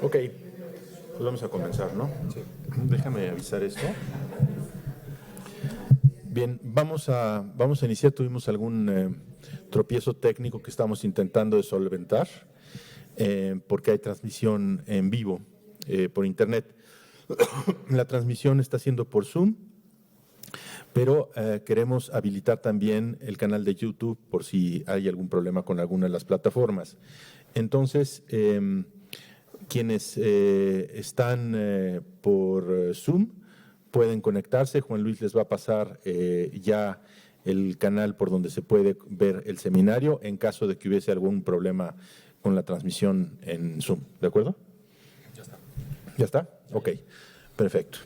Ok, pues vamos a comenzar, ¿no? Sí. Déjame avisar esto. Bien, vamos a iniciar. Tuvimos algún tropiezo técnico que estamos intentando de solventar, porque hay transmisión en vivo por internet. La transmisión está siendo por Zoom, pero queremos habilitar también el canal de YouTube por si hay algún problema con alguna de las plataformas. Entonces, quienes están por Zoom pueden conectarse. Juan Luis les va a pasar ya el canal por donde se puede ver el seminario en caso de que hubiese algún problema con la transmisión en Zoom. ¿De acuerdo? Ya está. ¿Ya está? Ok, perfecto.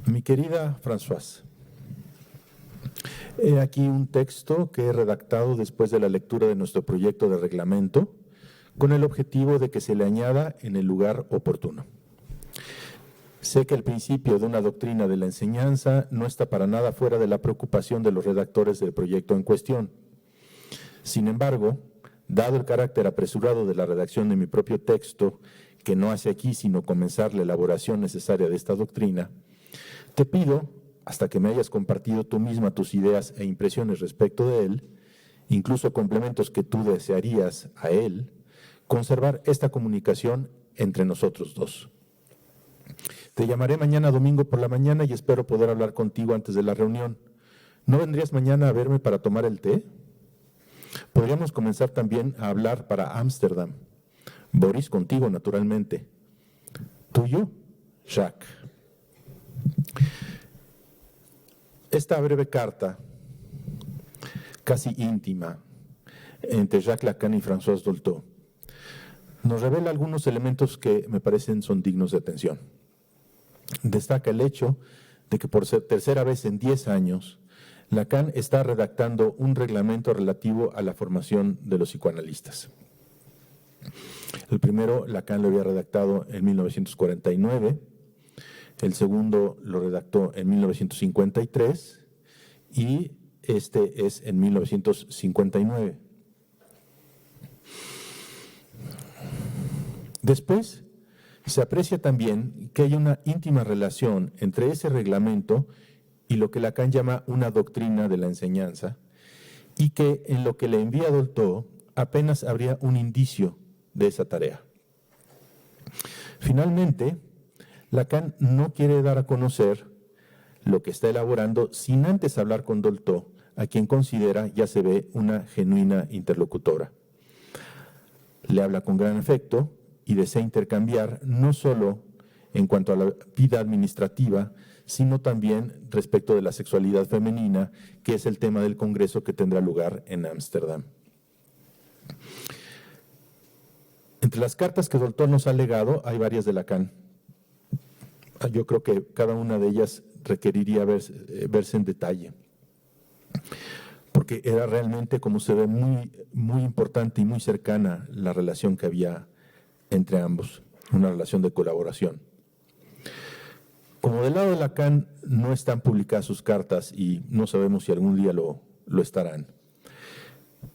Mi querida Françoise, he aquí un texto que he redactado después de la lectura de nuestro proyecto de reglamento, con el objetivo de que se le añada en el lugar oportuno. Sé que el principio de una doctrina de la enseñanza no está para nada fuera de la preocupación de los redactores del proyecto en cuestión. Sin embargo, dado el carácter apresurado de la redacción de mi propio texto, que no hace aquí sino comenzar la elaboración necesaria de esta doctrina, te pido, hasta que me hayas compartido tú misma tus ideas e impresiones respecto de él, incluso complementos que tú desearías a él, conservar esta comunicación entre nosotros dos. Te llamaré mañana domingo por la mañana y espero poder hablar contigo antes de la reunión. ¿No vendrías mañana a verme para tomar el té? Podríamos comenzar también a hablar para Ámsterdam. Boris contigo, naturalmente. Tuyo, Jacques. Esta breve carta, casi íntima, entre Jacques Lacan y Françoise Dolto, nos revela algunos elementos que me parecen son dignos de atención. Destaca el hecho de que por tercera vez en 10 años, Lacan está redactando un reglamento relativo a la formación de los psicoanalistas. El primero, Lacan lo había redactado en 1949, el segundo lo redactó en 1953 y este es en 1959. Después, se aprecia también que hay una íntima relación entre ese reglamento y lo que Lacan llama una doctrina de la enseñanza, y que en lo que le envía Dolto apenas habría un indicio de esa tarea. Finalmente, Lacan no quiere dar a conocer lo que está elaborando sin antes hablar con Dolto, a quien considera, ya se ve, una genuina interlocutora. Le habla con gran afecto y desea intercambiar no solo en cuanto a la vida administrativa, sino también respecto de la sexualidad femenina, que es el tema del congreso que tendrá lugar en Ámsterdam. Entre las cartas que Dolto nos ha legado hay varias de Lacan. Yo creo que cada una de ellas requeriría verse en detalle, porque era realmente, como se ve, muy importante y muy cercana la relación que había entre ambos, una relación de colaboración. Como del lado de Lacan no están publicadas sus cartas y no sabemos si algún día lo estarán,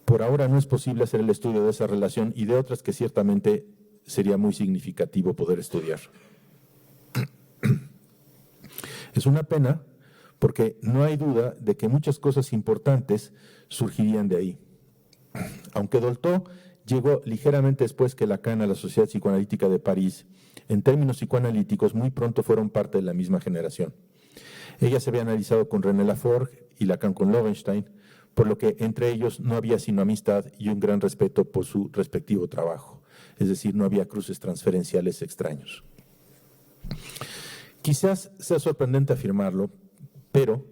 por ahora no es posible hacer el estudio de esa relación y de otras que ciertamente sería muy significativo poder estudiar. Es una pena porque no hay duda de que muchas cosas importantes surgirían de ahí. Aunque Dolto llegó ligeramente después que Lacan a la Sociedad Psicoanalítica de París, en términos psicoanalíticos muy pronto fueron parte de la misma generación. Ella se había analizado con René Laforgue y Lacan con Loewenstein, por lo que entre ellos no había sino amistad y un gran respeto por su respectivo trabajo. Es decir, no había cruces transferenciales extraños. Quizás sea sorprendente afirmarlo, pero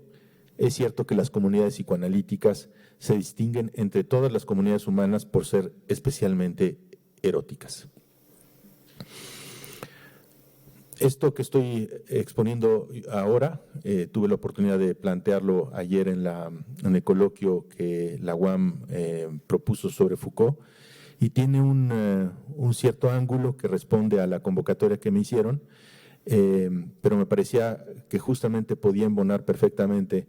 es cierto que las comunidades psicoanalíticas se distinguen entre todas las comunidades humanas por ser especialmente eróticas. Esto que estoy exponiendo ahora, tuve la oportunidad de plantearlo ayer en el coloquio que la UAM propuso sobre Foucault, y tiene un cierto ángulo que responde a la convocatoria que me hicieron, pero me parecía que justamente podía embonar perfectamente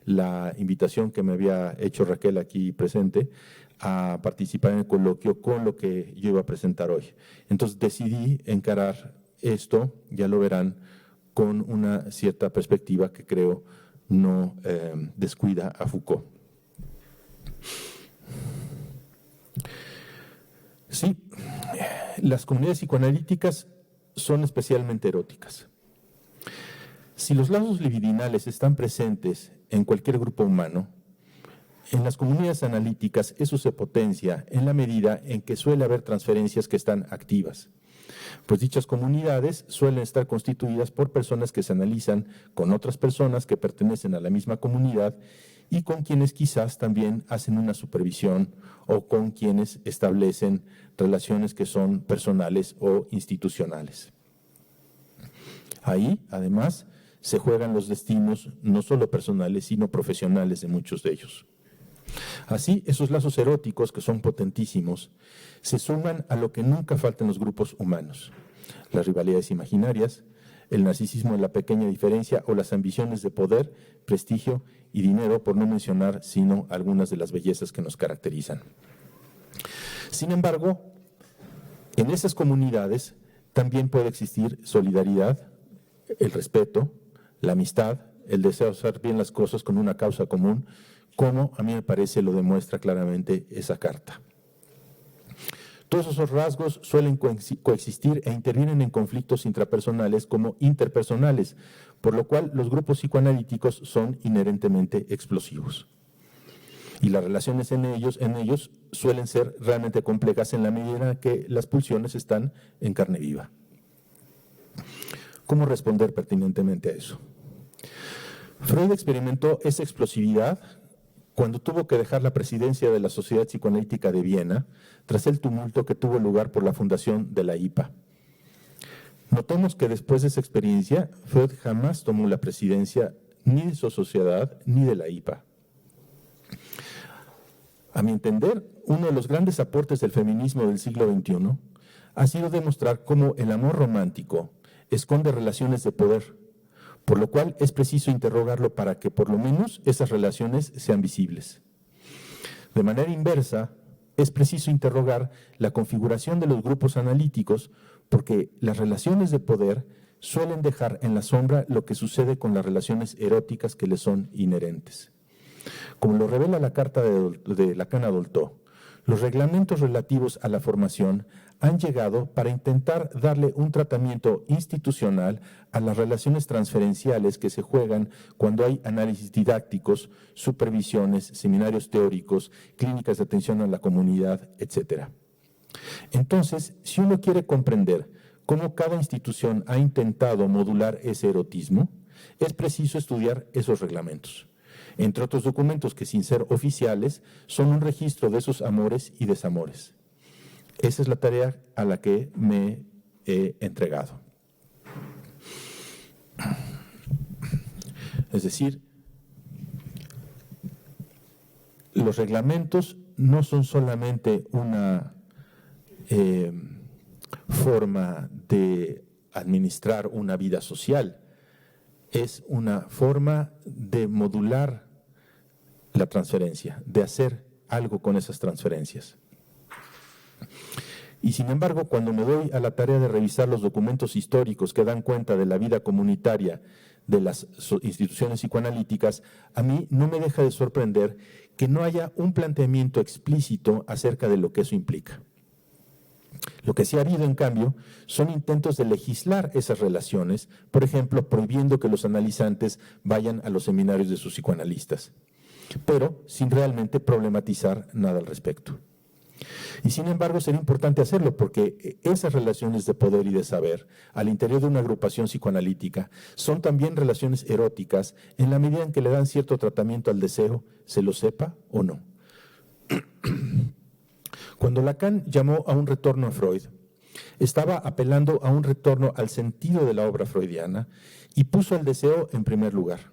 la invitación que me había hecho Raquel aquí presente a participar en el coloquio con lo que yo iba a presentar hoy. Entonces decidí encarar esto, ya lo verán, con una cierta perspectiva que creo no descuida a Foucault. Sí, las comunidades psicoanalíticas son especialmente eróticas. Si los lazos libidinales están presentes en cualquier grupo humano, en las comunidades analíticas eso se potencia en la medida en que suele haber transferencias que están activas, pues dichas comunidades suelen estar constituidas por personas que se analizan con otras personas que pertenecen a la misma comunidad y con quienes quizás también hacen una supervisión o con quienes establecen relaciones que son personales o institucionales. Ahí, además, se juegan los destinos no solo personales, sino profesionales de muchos de ellos. Así, esos lazos eróticos, que son potentísimos, se suman a lo que nunca falta en los grupos humanos: las rivalidades imaginarias, el narcisismo de la pequeña diferencia o las ambiciones de poder, prestigio y dinero, por no mencionar sino algunas de las bellezas que nos caracterizan. Sin embargo, en esas comunidades también puede existir solidaridad, el respeto, la amistad, el deseo de hacer bien las cosas con una causa común, como a mí me parece lo demuestra claramente esa carta. Todos esos rasgos suelen coexistir e intervienen en conflictos intrapersonales como interpersonales, por lo cual los grupos psicoanalíticos son inherentemente explosivos. Y las relaciones en ellos suelen ser realmente complejas en la medida en que las pulsiones están en carne viva. ¿Cómo responder pertinentemente a eso? Freud experimentó esa explosividad cuando tuvo que dejar la presidencia de la Sociedad Psicoanalítica de Viena tras el tumulto que tuvo lugar por la fundación de la IPA. Notemos que después de esa experiencia, Freud jamás tomó la presidencia ni de su sociedad ni de la IPA. A mi entender, uno de los grandes aportes del feminismo del siglo XXI ha sido demostrar cómo el amor romántico esconde relaciones de poder, por lo cual es preciso interrogarlo para que por lo menos esas relaciones sean visibles. De manera inversa, es preciso interrogar la configuración de los grupos analíticos, porque las relaciones de poder suelen dejar en la sombra lo que sucede con las relaciones eróticas que les son inherentes. Como lo revela la carta de Lacan a Dolto, los reglamentos relativos a la formación han llegado para intentar darle un tratamiento institucional a las relaciones transferenciales que se juegan cuando hay análisis didácticos, supervisiones, seminarios teóricos, clínicas de atención a la comunidad, etc. Entonces, si uno quiere comprender cómo cada institución ha intentado modular ese erotismo, es preciso estudiar esos reglamentos, entre otros documentos que, sin ser oficiales, son un registro de esos amores y desamores. Esa es la tarea a la que me he entregado. Es decir, los reglamentos no son solamente una forma de administrar una vida social, es una forma de modular la transferencia, de hacer algo con esas transferencias. Y sin embargo, cuando me doy a la tarea de revisar los documentos históricos que dan cuenta de la vida comunitaria de las instituciones psicoanalíticas, a mí no me deja de sorprender que no haya un planteamiento explícito acerca de lo que eso implica. Lo que sí ha habido, en cambio, son intentos de legislar esas relaciones, por ejemplo, prohibiendo que los analizantes vayan a los seminarios de sus psicoanalistas, pero sin realmente problematizar nada al respecto. Y sin embargo, sería importante hacerlo porque esas relaciones de poder y de saber al interior de una agrupación psicoanalítica son también relaciones eróticas en la medida en que le dan cierto tratamiento al deseo, se lo sepa o no. Cuando Lacan llamó a un retorno a Freud, estaba apelando a un retorno al sentido de la obra freudiana y puso el deseo en primer lugar,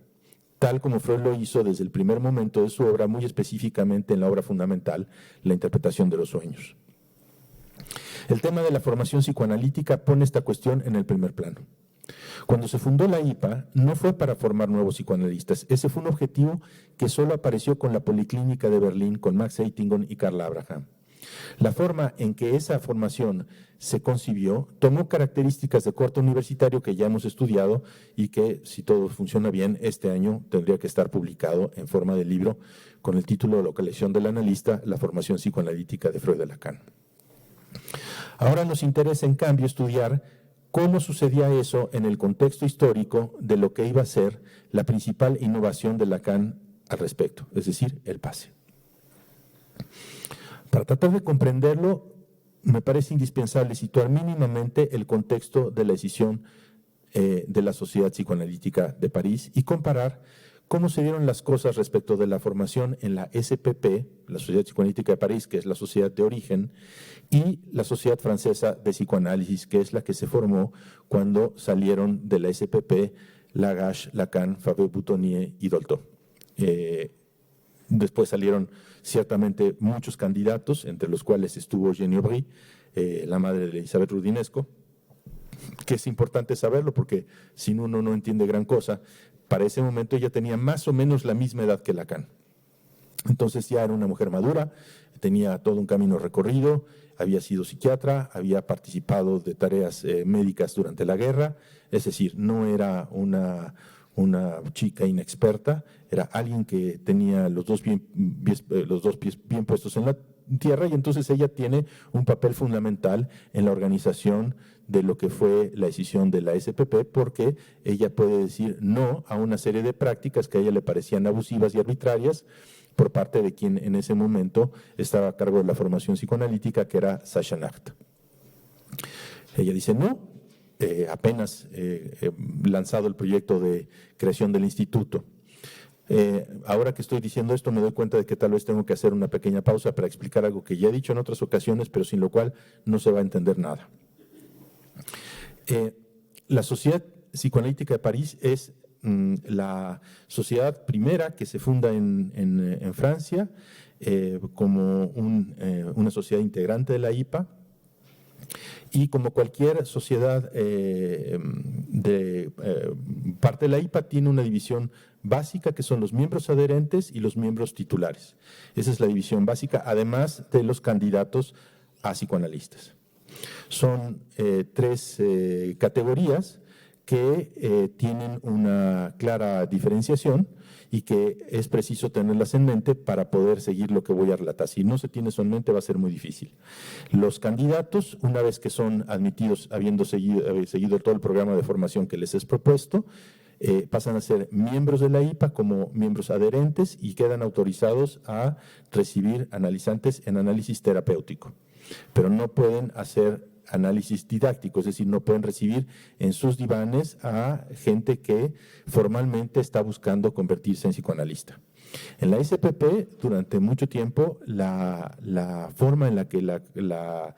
tal como Freud lo hizo desde el primer momento de su obra, muy específicamente en la obra fundamental, la interpretación de los sueños. El tema de la formación psicoanalítica pone esta cuestión en el primer plano. Cuando se fundó la IPA, no fue para formar nuevos psicoanalistas. Ese fue un objetivo que solo apareció con la Policlínica de Berlín, con Max Eitingon y Karl Abraham. La forma en que esa formación se concibió tomó características de corte universitario que ya hemos estudiado y que, si todo funciona bien, este año tendría que estar publicado en forma de libro con el título de la colección del analista, La formación psicoanalítica de Freud y Lacan. Ahora nos interesa, en cambio, estudiar cómo sucedía eso en el contexto histórico de lo que iba a ser la principal innovación de Lacan al respecto, es decir, el pase. Para tratar de comprenderlo, me parece indispensable situar mínimamente el contexto de la decisión de la Sociedad Psicoanalítica de París y comparar cómo se dieron las cosas respecto de la formación en la SPP, la Sociedad Psicoanalítica de París, que es la sociedad de origen, y la Sociedad Francesa de Psicoanálisis, que es la que se formó cuando salieron de la SPP Lagache, Lacan, Fabre-Boutonnier y Dolto. Después salieron ciertamente muchos candidatos, entre los cuales estuvo Eugénie Aubry, la madre de Elisabeth Roudinesco, que es importante saberlo porque si uno no entiende gran cosa, para ese momento ella tenía más o menos la misma edad que Lacan. Entonces ya era una mujer madura, tenía todo un camino recorrido, había sido psiquiatra, había participado de tareas médicas durante la guerra, es decir, no era una chica inexperta, era alguien que tenía los dos pies bien puestos en la tierra, y entonces ella tiene un papel fundamental en la organización de lo que fue la decisión de la SPP, porque ella puede decir no a una serie de prácticas que a ella le parecían abusivas y arbitrarias por parte de quien en ese momento estaba a cargo de la formación psicoanalítica, que era Sasha Nacht. Ella dice no, apenas lanzado el proyecto de creación del instituto. Ahora que estoy diciendo esto me doy cuenta de que tal vez tengo que hacer una pequeña pausa para explicar algo que ya he dicho en otras ocasiones, pero sin lo cual no se va a entender nada. La Sociedad Psicoanalítica de París es la sociedad primera que se funda en Francia como una sociedad integrante de la IPA, y como cualquier sociedad parte de la IPA tiene una división básica que son los miembros adherentes y los miembros titulares. Esa es la división básica, además de los candidatos a psicoanalistas. Son tres categorías que tienen una clara diferenciación y que es preciso tenerlas en mente para poder seguir lo que voy a relatar. Si no se tiene eso en mente va a ser muy difícil. Los candidatos, una vez que son admitidos, habiendo seguido todo el programa de formación que les es propuesto, pasan a ser miembros de la IPA como miembros adherentes y quedan autorizados a recibir analizantes en análisis terapéutico. Pero no pueden hacer análisis didáctico, es decir, no pueden recibir en sus divanes a gente que formalmente está buscando convertirse en psicoanalista. En la SPP, durante mucho tiempo, la forma en la que la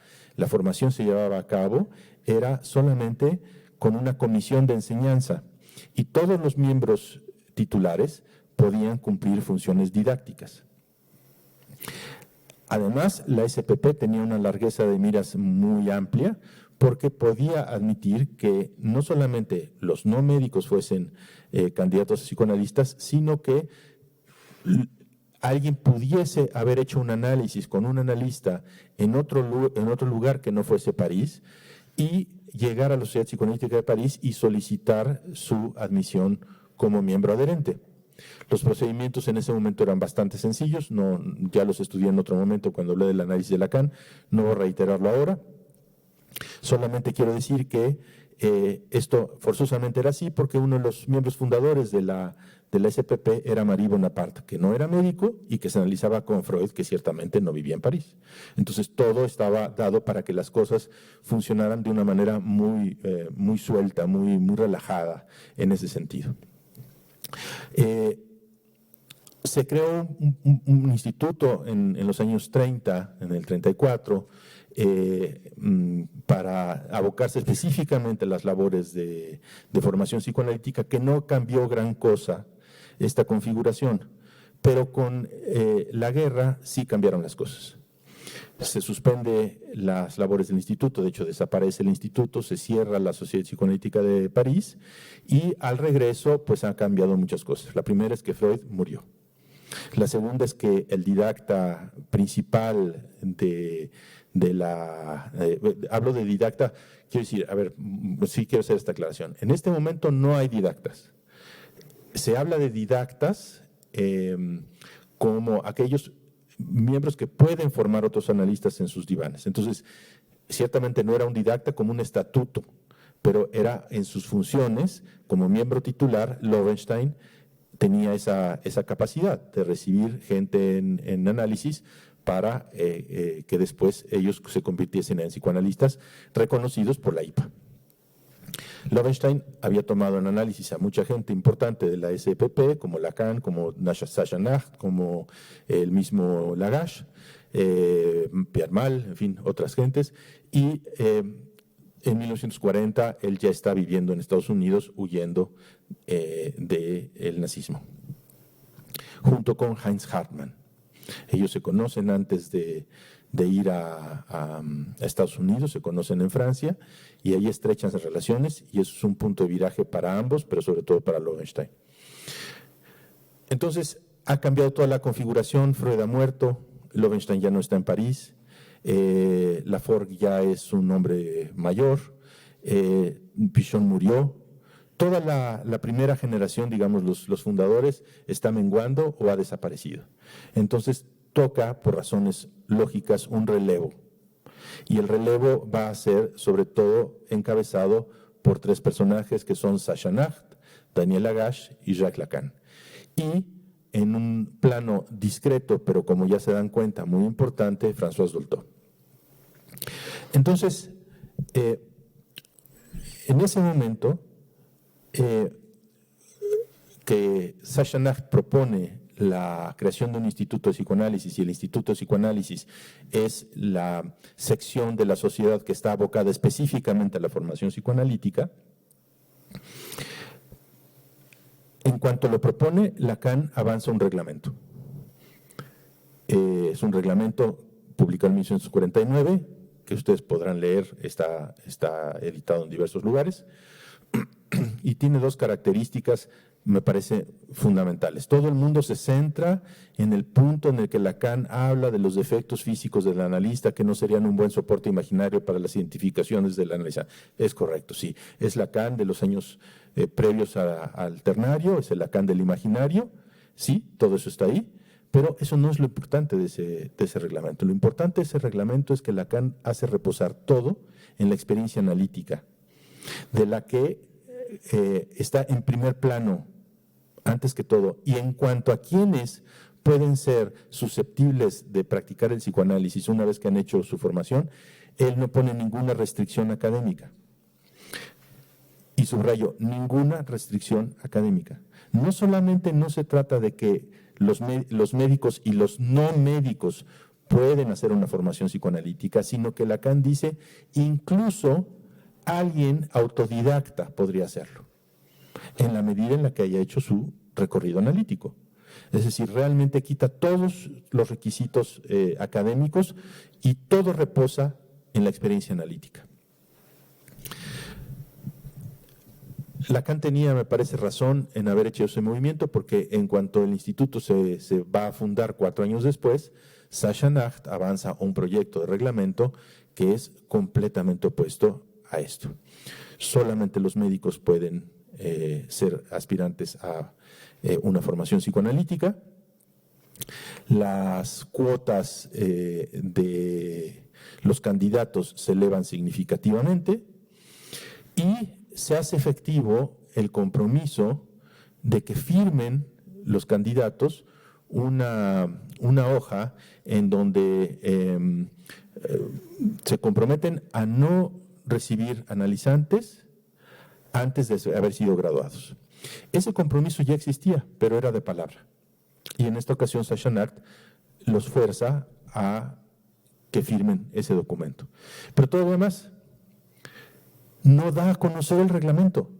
formación se llevaba a cabo era solamente con una comisión de enseñanza y todos los miembros titulares podían cumplir funciones didácticas. Además, la SPP tenía una largueza de miras muy amplia porque podía admitir que no solamente los no médicos fuesen candidatos a psicoanalistas, sino que alguien pudiese haber hecho un análisis con un analista en otro lugar que no fuese París y llegar a la Sociedad Psicoanalítica de París y solicitar su admisión como miembro adherente. Los procedimientos en ese momento eran bastante sencillos, ya los estudié en otro momento cuando hablé del análisis de Lacan, no voy a reiterarlo ahora. Solamente quiero decir que esto forzosamente era así porque uno de los miembros fundadores de la SPP era Marie Bonaparte, que no era médico y que se analizaba con Freud, que ciertamente no vivía en París. Entonces todo estaba dado para que las cosas funcionaran de una manera muy suelta, muy relajada en ese sentido. Se creó un instituto en los años 30, en el 34, para abocarse específicamente a las labores de formación psicoanalítica, que no cambió gran cosa esta configuración, pero con la guerra sí cambiaron las cosas. Se suspende las labores del instituto, de hecho desaparece el instituto, se cierra la Sociedad Psicoanalítica de París y al regreso pues han cambiado muchas cosas. La primera es que Freud murió. La segunda es que el didacta principal hablo de didacta, quiero decir, a ver, sí quiero hacer esta aclaración. En este momento no hay didactas. Se habla de didactas como aquellos miembros que pueden formar otros analistas en sus divanes. Entonces, ciertamente no era un didacta como un estatuto, pero era en sus funciones, como miembro titular, Loewenstein tenía esa capacidad de recibir gente en análisis para que después ellos se convirtiesen en psicoanalistas reconocidos por la IPA. Loewenstein había tomado en análisis a mucha gente importante de la SPP, como Lacan, como Sasha Nacht, como el mismo Lagache, Pierre Mal, en fin, otras gentes, y en 1940 él ya está viviendo en Estados Unidos huyendo del nazismo, junto con Heinz Hartmann. Ellos se conocen antes de ir a Estados Unidos, se conocen en Francia y ahí estrechan las relaciones y eso es un punto de viraje para ambos, pero sobre todo para Loewenstein. Entonces, ha cambiado toda la configuración, Freud ha muerto, Loewenstein ya no está en París, Laforgue ya es un hombre mayor, Pichon murió, toda la primera generación, digamos, los fundadores, está menguando o ha desaparecido. Entonces, toca, por razones lógicas, un relevo. Y el relevo va a ser, sobre todo, encabezado por tres personajes que son Sasha Nacht, Daniel Lagache y Jacques Lacan. Y en un plano discreto, pero como ya se dan cuenta, muy importante, François Dolto. Entonces, en ese momento que Sasha Nacht propone la creación de un instituto de psicoanálisis y el instituto de psicoanálisis es la sección de la sociedad que está abocada específicamente a la formación psicoanalítica, en cuanto lo propone, Lacan avanza un reglamento. Es un reglamento publicado en 1949, que ustedes podrán leer, está editado en diversos lugares, y tiene dos características, me parece, fundamentales. Todo el mundo se centra en el punto en el que Lacan habla de los defectos físicos del analista que no serían un buen soporte imaginario para las identificaciones del analista. Es correcto, sí. Es Lacan de los años previos al ternario, es el Lacan del imaginario, sí, todo eso está ahí, pero eso no es lo importante de ese reglamento. Lo importante de ese reglamento es que Lacan hace reposar todo en la experiencia analítica, de la que está en primer plano, antes que todo. Y en cuanto a quienes pueden ser susceptibles de practicar el psicoanálisis una vez que han hecho su formación, él no pone ninguna restricción académica. Y subrayo, ninguna restricción académica. No solamente no se trata de que los médicos y los no médicos pueden hacer una formación psicoanalítica, sino que Lacan dice, incluso alguien autodidacta podría hacerlo, en la medida en la que haya hecho su recorrido analítico. Es decir, realmente quita todos los requisitos académicos y todo reposa en la experiencia analítica. Lacan tenía, me parece, razón en haber hecho ese movimiento, porque en cuanto el instituto se va a fundar 4 años después, Sasha Nacht avanza un proyecto de reglamento que es completamente opuesto a esto. Solamente los médicos pueden ser aspirantes a una formación psicoanalítica. Las cuotas de los candidatos se elevan significativamente y se hace efectivo el compromiso de que firmen los candidatos una hoja en donde se comprometen a no recibir analizantes antes de haber sido graduados. Ese compromiso ya existía, pero era de palabra. Y en esta ocasión Sachsen-Anhalt los fuerza a que firmen ese documento. Pero todavía más, no da a conocer el reglamento.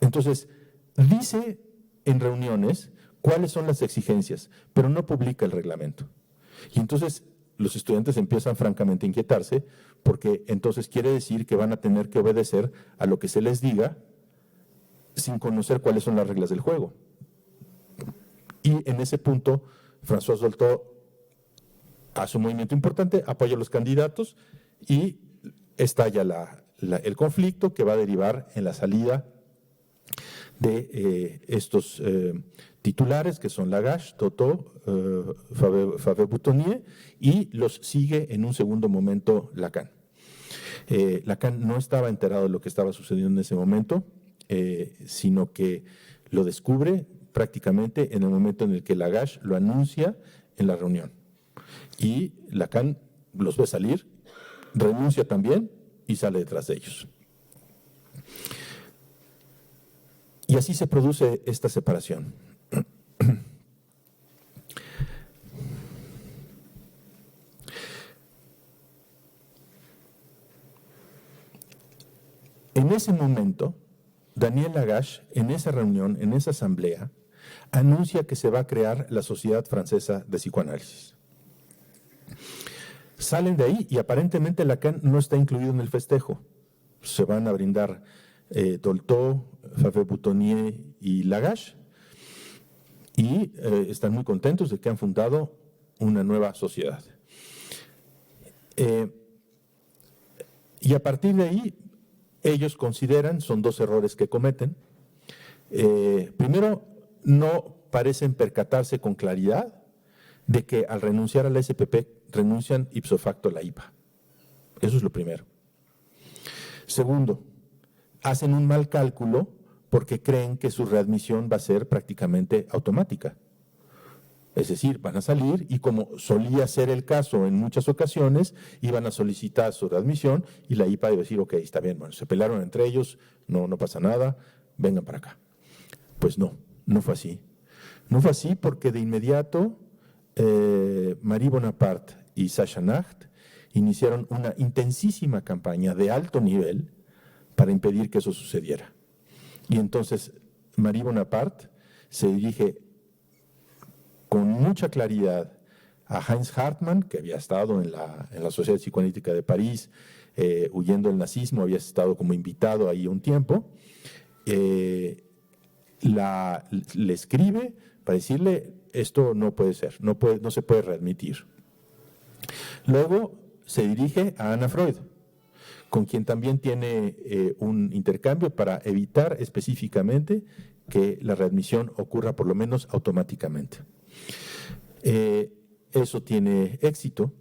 Entonces, dice en reuniones cuáles son las exigencias, pero no publica el reglamento. Y entonces los estudiantes empiezan francamente a inquietarse, porque entonces quiere decir que van a tener que obedecer a lo que se les diga sin conocer cuáles son las reglas del juego. Y en ese punto, François Dolto hace un movimiento importante, apoya a los candidatos y estalla el conflicto que va a derivar en la salida de estos titulares, que son Lagache, Totó, Favre-Boutonnier, y los sigue en un segundo momento Lacan. Lacan no estaba enterado de lo que estaba sucediendo en ese momento, sino que lo descubre prácticamente en el momento en el que Lagache lo anuncia en la reunión. Y Lacan los ve salir, renuncia también y sale detrás de ellos. Y así se produce esta separación. En ese momento, Daniel Lagache, en esa reunión, en esa asamblea, anuncia que se va a crear la Sociedad Francesa de Psicoanálisis. Salen de ahí y aparentemente Lacan no está incluido en el festejo. Se van a brindar Dolto, Favre-Boutonnier y Lagache, y están muy contentos de que han fundado una nueva sociedad. Y a partir de ahí, ellos consideran, son dos errores que cometen. Primero, no parecen percatarse con claridad de que al renunciar a la SPP, renuncian ipso facto a la IPA. Eso es lo primero. Segundo, hacen un mal cálculo porque creen que su readmisión va a ser prácticamente automática. Es decir, van a salir y, como solía ser el caso en muchas ocasiones, iban a solicitar su readmisión y la IPA iba a decir, ok, está bien, bueno, se pelearon entre ellos, no pasa nada, vengan para acá. Pues no fue así. No fue así porque de inmediato Marie Bonaparte y Sachsen-Anhalt iniciaron una intensísima campaña de alto nivel para impedir que eso sucediera. Y entonces Marie Bonaparte se dirige con mucha claridad a Heinz Hartmann, que había estado en la Sociedad Psicoanalítica de París, huyendo del nazismo, había estado como invitado ahí un tiempo, le escribe para decirle, esto no puede ser, no se puede readmitir. Luego se dirige a Anna Freud, con quien también tiene un intercambio para evitar específicamente que la readmisión ocurra por lo menos automáticamente. Eso tiene éxito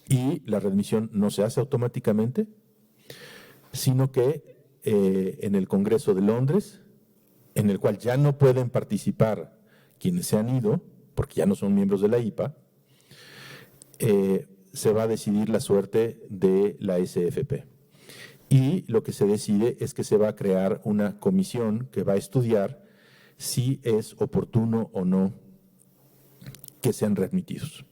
y la readmisión no se hace automáticamente, sino que en el Congreso de Londres, en el cual ya no pueden participar quienes se han ido, porque ya no son miembros de la IPA, se va a decidir la suerte de la SFP. Y lo que se decide es que se va a crear una comisión que va a estudiar si es oportuno o no que sean readmitidos.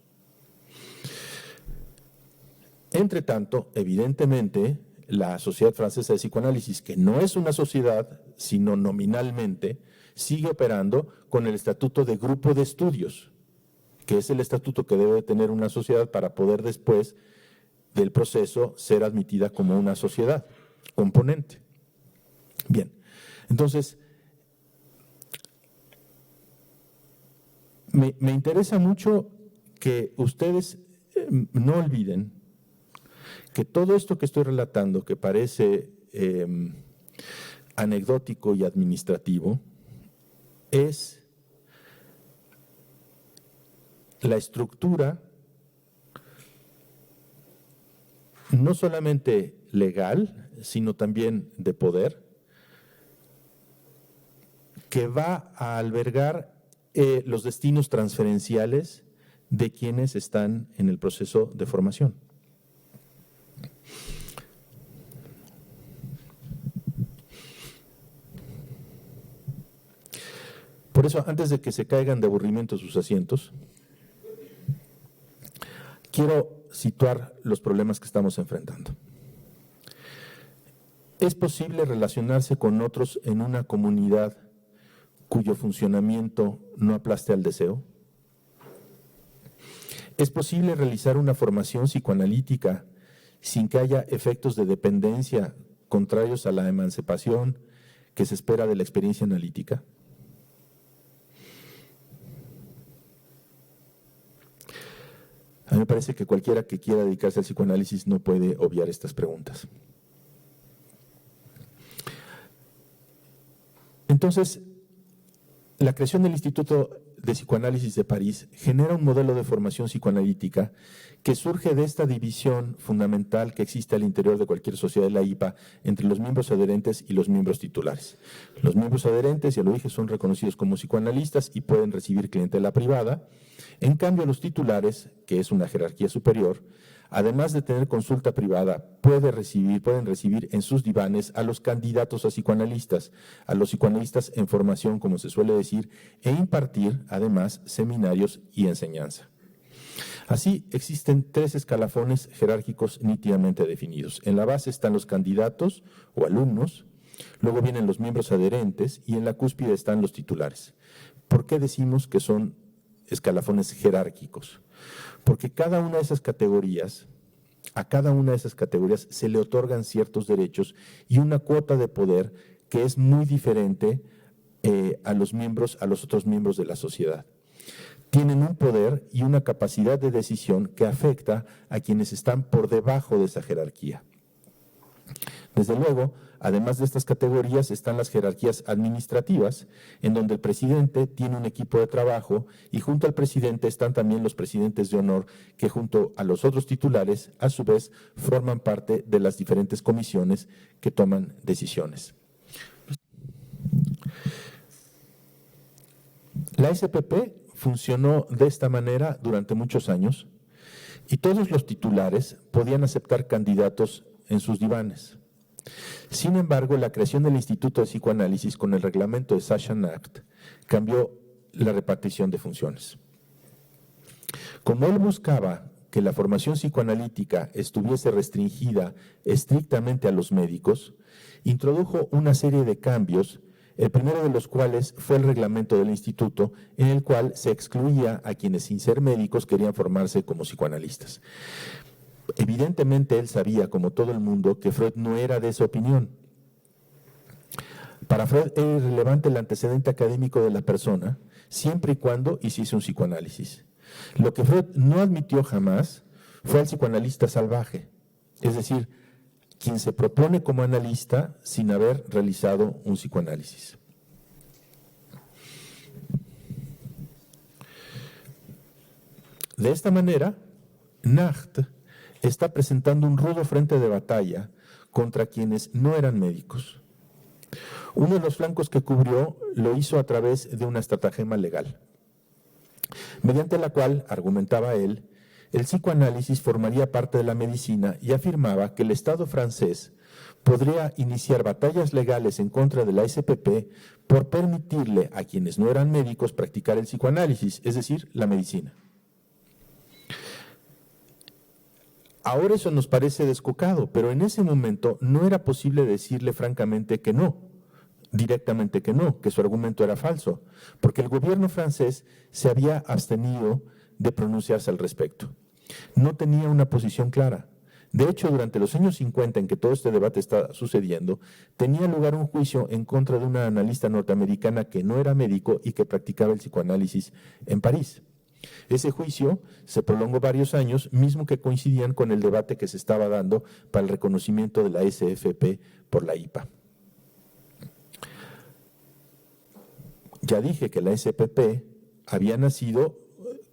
Entre tanto, evidentemente, la Sociedad Francesa de Psicoanálisis, que no es una sociedad, sino nominalmente, sigue operando con el estatuto de grupo de estudios, que es el estatuto que debe tener una sociedad para poder después del proceso ser admitida como una sociedad componente. Bien, entonces, me interesa mucho que ustedes no olviden que todo esto que estoy relatando, que parece anecdótico y administrativo, es la estructura no solamente legal, sino también de poder, que va a albergar los destinos transferenciales de quienes están en el proceso de formación. Por eso, antes de que se caigan de aburrimiento sus asientos, quiero situar los problemas que estamos enfrentando. ¿Es posible relacionarse con otros en una comunidad cuyo funcionamiento no aplaste al deseo? ¿Es posible realizar una formación psicoanalítica sin que haya efectos de dependencia contrarios a la emancipación que se espera de la experiencia analítica? A mí me parece que cualquiera que quiera dedicarse al psicoanálisis no puede obviar estas preguntas. Entonces, la creación del Instituto de Psicoanálisis de París genera un modelo de formación psicoanalítica que surge de esta división fundamental que existe al interior de cualquier sociedad de la IPA entre los miembros adherentes y los miembros titulares. Los miembros adherentes, ya lo dije, son reconocidos como psicoanalistas y pueden recibir clientela privada. En cambio, los titulares, que es una jerarquía superior, además de tener consulta privada, pueden recibir en sus divanes a los candidatos a psicoanalistas, a los psicoanalistas en formación, como se suele decir, e impartir, además, seminarios y enseñanza. Así, existen 3 escalafones jerárquicos nítidamente definidos. En la base están los candidatos o alumnos, luego vienen los miembros adherentes y en la cúspide están los titulares. ¿Por qué decimos que son escalafones jerárquicos? Porque a cada una de esas categorías se le otorgan ciertos derechos y una cuota de poder que es muy diferente a los otros miembros de la sociedad. Tienen un poder y una capacidad de decisión que afecta a quienes están por debajo de esa jerarquía. Desde luego, además de estas categorías están las jerarquías administrativas, en donde el presidente tiene un equipo de trabajo y junto al presidente están también los presidentes de honor que junto a los otros titulares, a su vez, forman parte de las diferentes comisiones que toman decisiones. La SPP funcionó de esta manera durante muchos años y todos los titulares podían aceptar candidatos en sus divanes. Sin embargo, la creación del Instituto de Psicoanálisis con el reglamento de Sachs-Nacht cambió la repartición de funciones. Como él buscaba que la formación psicoanalítica estuviese restringida estrictamente a los médicos, introdujo una serie de cambios, el primero de los cuales fue el reglamento del instituto, en el cual se excluía a quienes sin ser médicos querían formarse como psicoanalistas. Evidentemente él sabía, como todo el mundo, que Freud no era de esa opinión. Para Freud era irrelevante el antecedente académico de la persona, siempre y cuando hiciese un psicoanálisis. Lo que Freud no admitió jamás fue al psicoanalista salvaje, es decir, quien se propone como analista sin haber realizado un psicoanálisis. De esta manera, Nacht está presentando un rudo frente de batalla contra quienes no eran médicos. Uno de los flancos que cubrió lo hizo a través de una estratagema legal, mediante la cual, argumentaba él, el psicoanálisis formaría parte de la medicina y afirmaba que el Estado francés podría iniciar batallas legales en contra de la SPP por permitirle a quienes no eran médicos practicar el psicoanálisis, es decir, la medicina. Ahora eso nos parece descocado, pero en ese momento no era posible decirle francamente que no, directamente que no, que su argumento era falso, porque el gobierno francés se había abstenido de pronunciarse al respecto. No tenía una posición clara. De hecho, durante los años 50, en que todo este debate está sucediendo, tenía lugar un juicio en contra de una analista norteamericana que no era médico y que practicaba el psicoanálisis en París. Ese juicio se prolongó varios años, mismo que coincidían con el debate que se estaba dando para el reconocimiento de la SFP por la IPA. Ya dije que la SPP había nacido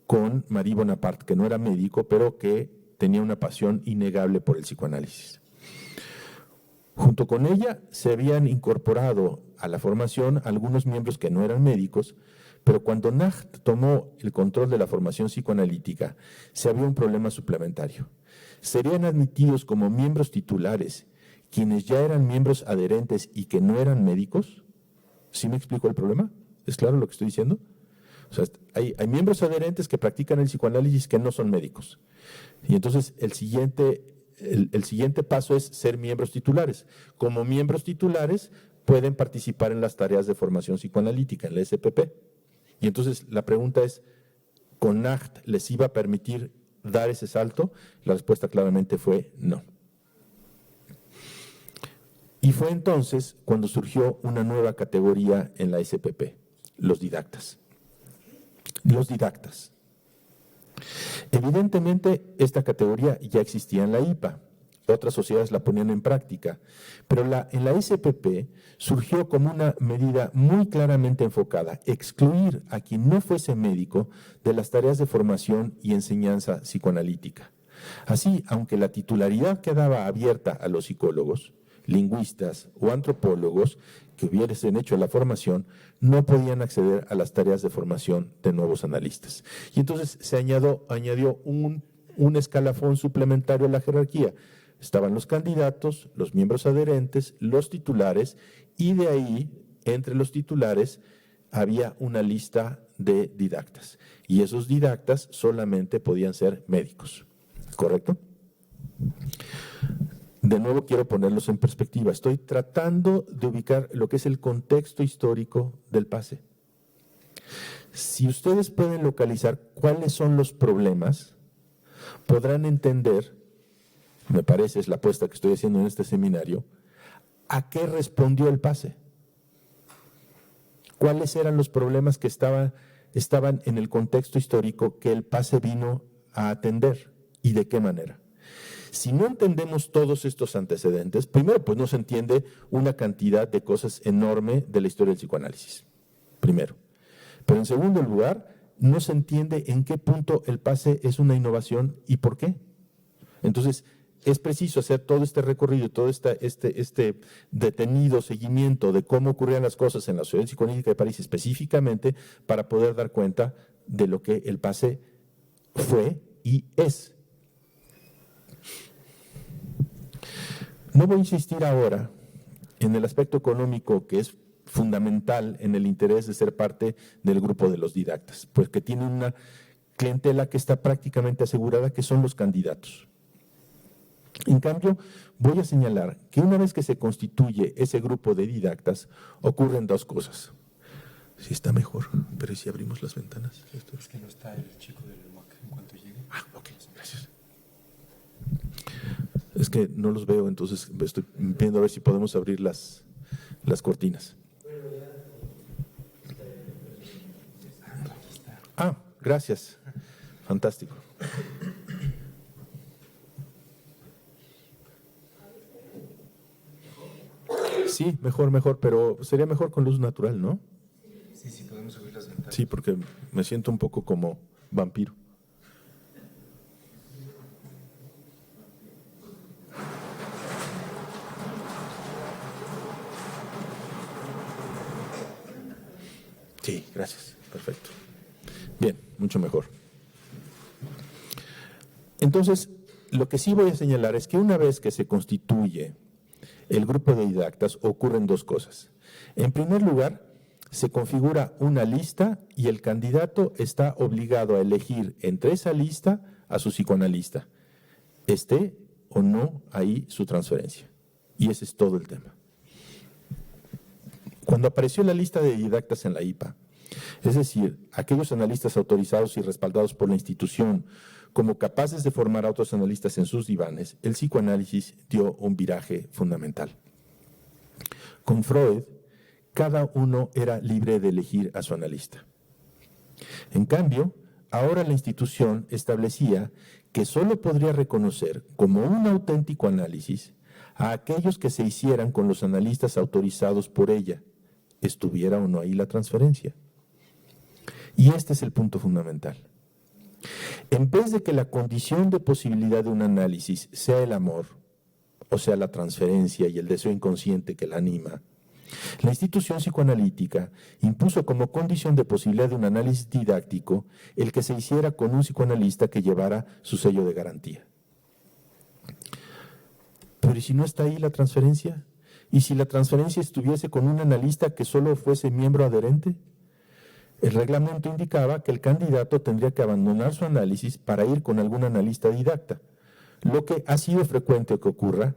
con Marie Bonaparte, que no era médico, pero que tenía una pasión innegable por el psicoanálisis. Junto con ella se habían incorporado a la formación algunos miembros que no eran médicos, pero cuando Nacht tomó el control de la formación psicoanalítica, se había un problema suplementario. Serían admitidos como miembros titulares quienes ya eran miembros adherentes y que no eran médicos. ¿Sí me explico el problema? ¿Es claro lo que estoy diciendo? O sea, hay miembros adherentes que practican el psicoanálisis que no son médicos. Y entonces el siguiente paso es ser miembros titulares. Como miembros titulares pueden participar en las tareas de formación psicoanalítica, en la SPP. Y entonces la pregunta es, ¿CONACT les iba a permitir dar ese salto? La respuesta claramente fue no. Y fue entonces cuando surgió una nueva categoría en la SPP, los didactas. Los didactas. Evidentemente, esta categoría ya existía en la IPA. Otras sociedades la ponían en práctica, pero en la SPP surgió como una medida muy claramente enfocada, excluir a quien no fuese médico de las tareas de formación y enseñanza psicoanalítica. Así, aunque la titularidad quedaba abierta a los psicólogos, lingüistas o antropólogos que hubiesen hecho la formación, no podían acceder a las tareas de formación de nuevos analistas. Y entonces se añadió un escalafón suplementario a la jerarquía. Estaban los candidatos, los miembros adherentes, los titulares, y de ahí, entre los titulares, había una lista de didactas. Y esos didactas solamente podían ser médicos. ¿Correcto? De nuevo quiero ponerlos en perspectiva. Estoy tratando de ubicar lo que es el contexto histórico del PASE. Si ustedes pueden localizar cuáles son los problemas, podrán entender, me parece, es la apuesta que estoy haciendo en este seminario, ¿a qué respondió el PASE? ¿Cuáles eran los problemas que estaban en el contexto histórico que el PASE vino a atender y de qué manera? Si no entendemos todos estos antecedentes, primero, pues no se entiende una cantidad de cosas enorme de la historia del psicoanálisis, primero. Pero en segundo lugar, no se entiende en qué punto el PASE es una innovación y por qué. Entonces, es preciso hacer todo este recorrido, todo este detenido seguimiento de cómo ocurrían las cosas en la Sociedad Psicoanalítica de París específicamente para poder dar cuenta de lo que el PASE fue y es. No voy a insistir ahora en el aspecto económico que es fundamental en el interés de ser parte del grupo de los didactas, pues que tiene una clientela que está prácticamente asegurada, que son los candidatos. En cambio, voy a señalar que una vez que se constituye ese grupo de didactas, ocurren dos cosas. Sí está mejor, pero ¿y si abrimos las ventanas? Es que no está el chico del MOAC en cuanto llegue. Ah, ok, gracias. Es que no los veo, entonces estoy viendo a ver si podemos abrir las cortinas. Ah, gracias. Fantástico. Sí, mejor, pero sería mejor con luz natural, ¿no? Sí, podemos subir las ventanas. Sí, porque me siento un poco como vampiro. Sí, gracias. Perfecto. Bien, mucho mejor. Entonces, lo que sí voy a señalar es que una vez que se constituye el grupo de didactas, ocurren dos cosas. En primer lugar, se configura una lista y el candidato está obligado a elegir entre esa lista a su psicoanalista, esté o no ahí su transferencia. Y ese es todo el tema. Cuando apareció la lista de didactas en la IPA, es decir, aquellos analistas autorizados y respaldados por la institución como capaces de formar a otros analistas en sus divanes, el psicoanálisis dio un viraje fundamental. Con Freud, cada uno era libre de elegir a su analista. En cambio, ahora la institución establecía que solo podría reconocer como un auténtico análisis a aquellos que se hicieran con los analistas autorizados por ella, estuviera o no ahí la transferencia. Y este es el punto fundamental. En vez de que la condición de posibilidad de un análisis sea el amor, o sea, la transferencia y el deseo inconsciente que la anima, la institución psicoanalítica impuso como condición de posibilidad de un análisis didáctico el que se hiciera con un psicoanalista que llevara su sello de garantía. Pero ¿y si no está ahí la transferencia? ¿Y si la transferencia estuviese con un analista que solo fuese miembro adherente? El reglamento indicaba que el candidato tendría que abandonar su análisis para ir con algún analista didacta, lo que ha sido frecuente que ocurra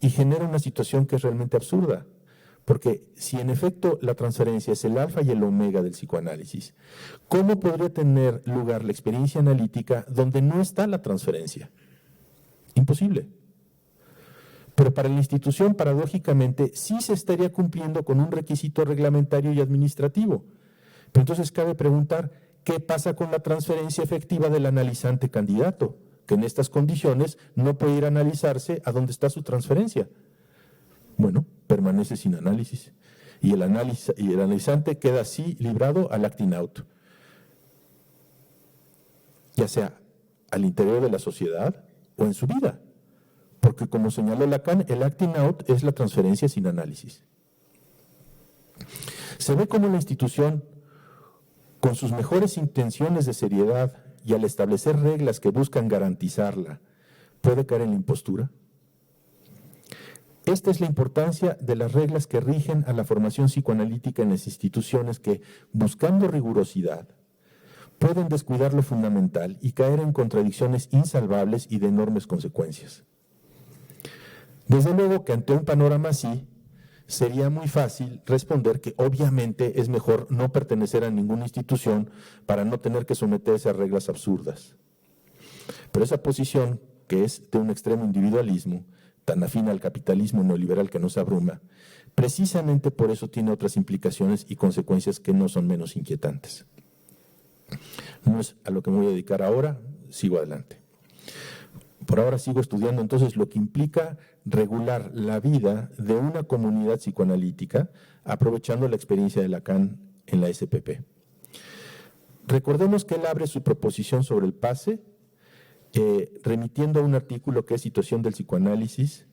y genera una situación que es realmente absurda. Porque si en efecto la transferencia es el alfa y el omega del psicoanálisis, ¿cómo podría tener lugar la experiencia analítica donde no está la transferencia? Imposible. Pero para la institución, paradójicamente, sí se estaría cumpliendo con un requisito reglamentario y administrativo. Pero entonces cabe preguntar, ¿qué pasa con la transferencia efectiva del analizante candidato? Que en estas condiciones no puede ir a analizarse a dónde está su transferencia. Bueno, permanece sin análisis. Y el analizante queda así librado al acting out. Ya sea al interior de la sociedad o en su vida. Porque como señaló Lacan, el acting out es la transferencia sin análisis. Se ve como la institución, con sus mejores intenciones de seriedad y al establecer reglas que buscan garantizarla, puede caer en la impostura. Esta es la importancia de las reglas que rigen a la formación psicoanalítica en las instituciones que, buscando rigurosidad, pueden descuidar lo fundamental y caer en contradicciones insalvables y de enormes consecuencias. Desde luego que ante un panorama así, sería muy fácil responder que obviamente es mejor no pertenecer a ninguna institución para no tener que someterse a reglas absurdas. Pero esa posición, que es de un extremo individualismo, tan afín al capitalismo neoliberal que nos abruma, precisamente por eso tiene otras implicaciones y consecuencias que no son menos inquietantes. No es a lo que me voy a dedicar ahora, sigo adelante. Por ahora sigo estudiando entonces lo que implica regular la vida de una comunidad psicoanalítica aprovechando la experiencia de Lacan en la SPP. Recordemos que él abre su proposición sobre el pase remitiendo a un artículo que es Situación del psicoanálisis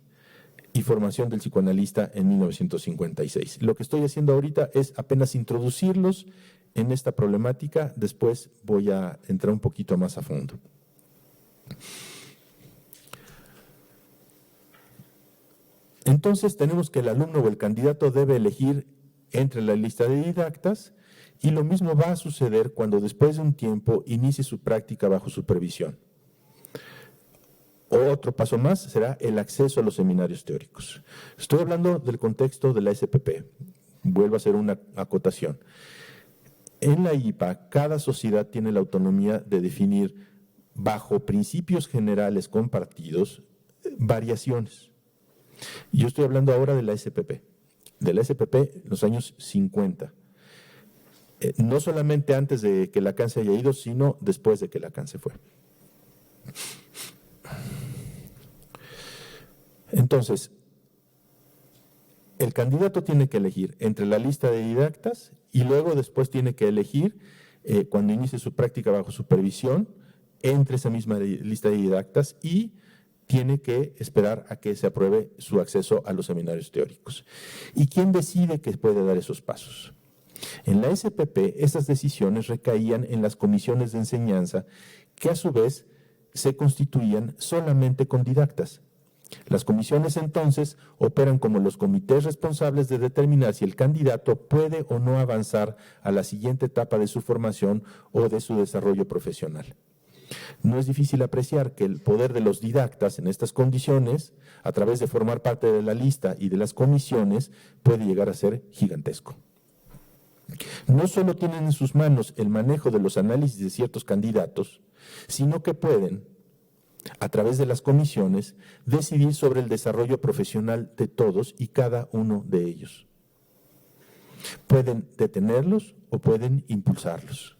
y formación del psicoanalista en 1956. Lo que estoy haciendo ahorita es apenas introducirlos en esta problemática, después voy a entrar un poquito más a fondo. Entonces tenemos que el alumno o el candidato debe elegir entre la lista de didactas y lo mismo va a suceder cuando después de un tiempo inicie su práctica bajo supervisión. Otro paso más será el acceso a los seminarios teóricos. Estoy hablando del contexto de la SPP. Vuelvo a hacer una acotación. En la IPA, cada sociedad tiene la autonomía de definir bajo principios generales compartidos variaciones. Yo estoy hablando ahora de la SPP en los años 50. No solamente antes de que Lacan se haya ido, sino después de que Lacan se fue. Entonces, el candidato tiene que elegir entre la lista de didactas y luego después tiene que elegir, cuando inicie su práctica bajo supervisión, entre esa misma lista de didactas y tiene que esperar a que se apruebe su acceso a los seminarios teóricos. ¿Y quién decide que puede dar esos pasos? En la SPP, esas decisiones recaían en las comisiones de enseñanza que a su vez se constituían solamente con didactas. Las comisiones entonces operan como los comités responsables de determinar si el candidato puede o no avanzar a la siguiente etapa de su formación o de su desarrollo profesional. No es difícil apreciar que el poder de los didactas en estas condiciones, a través de formar parte de la lista y de las comisiones, puede llegar a ser gigantesco. No solo tienen en sus manos el manejo de los análisis de ciertos candidatos, sino que pueden, a través de las comisiones, decidir sobre el desarrollo profesional de todos y cada uno de ellos. Pueden detenerlos o pueden impulsarlos.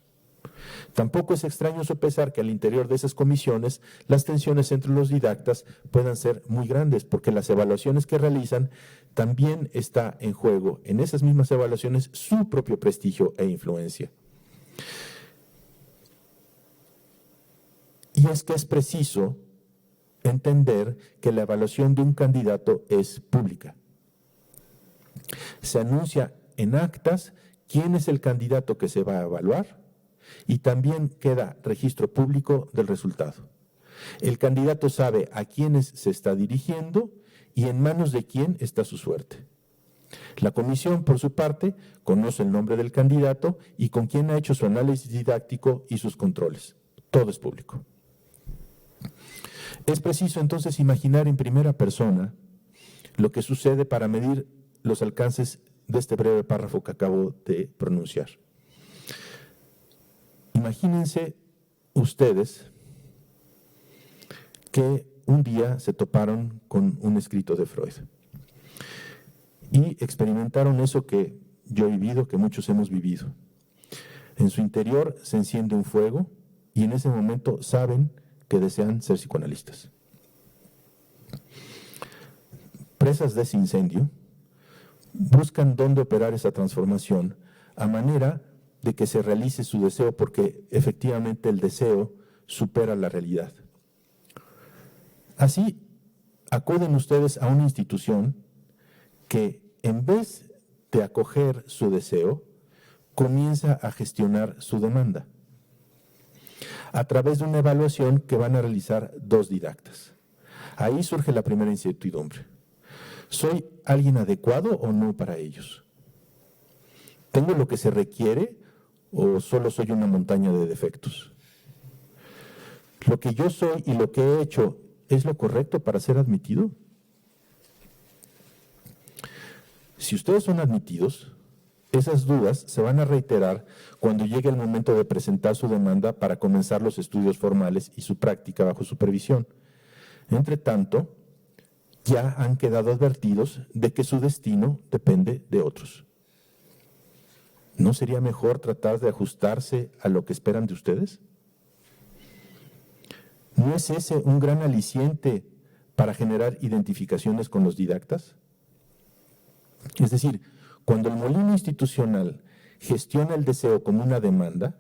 Tampoco es extraño sopesar que al interior de esas comisiones las tensiones entre los didactas puedan ser muy grandes, porque las evaluaciones que realizan también está en juego en esas mismas evaluaciones su propio prestigio e influencia. Y es que es preciso entender que la evaluación de un candidato es pública. Se anuncia en actas quién es el candidato que se va a evaluar y también queda registro público del resultado. El candidato sabe a quiénes se está dirigiendo y en manos de quién está su suerte. La comisión, por su parte, conoce el nombre del candidato y con quién ha hecho su análisis didáctico y sus controles. Todo es público. Es preciso entonces imaginar en primera persona lo que sucede para medir los alcances de este breve párrafo que acabo de pronunciar. Imagínense ustedes que un día se toparon con un escrito de Freud y experimentaron eso que yo he vivido, que muchos hemos vivido. En su interior se enciende un fuego y en ese momento saben que desean ser psicoanalistas. Presas de ese incendio, buscan dónde operar esa transformación a manera de que se realice su deseo, porque efectivamente el deseo supera la realidad. Así, acuden ustedes a una institución que, en vez de acoger su deseo, comienza a gestionar su demanda a través de una evaluación que van a realizar 2 didactas. Ahí surge la primera incertidumbre. ¿Soy alguien adecuado o no para ellos? ¿Tengo lo que se requiere o solo soy una montaña de defectos? ¿Lo que yo soy y lo que he hecho es lo correcto para ser admitido? Si ustedes son admitidos, esas dudas se van a reiterar cuando llegue el momento de presentar su demanda para comenzar los estudios formales y su práctica bajo supervisión. Entre tanto, ya han quedado advertidos de que su destino depende de otros. ¿No sería mejor tratar de ajustarse a lo que esperan de ustedes? ¿No es ese un gran aliciente para generar identificaciones con los didactas? Es decir, cuando el molino institucional gestiona el deseo como una demanda,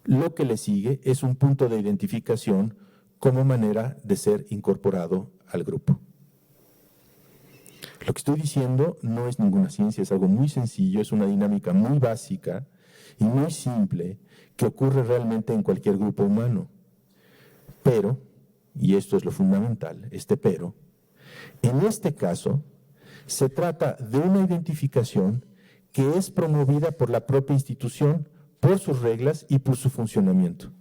lo que le sigue es un punto de identificación como manera de ser incorporado al grupo. Lo que estoy diciendo no es ninguna ciencia, es algo muy sencillo, es una dinámica muy básica y muy simple que ocurre realmente en cualquier grupo humano. Pero, y esto es lo fundamental, pero, en este caso se trata de una identificación que es promovida por la propia institución, por sus reglas y por su funcionamiento.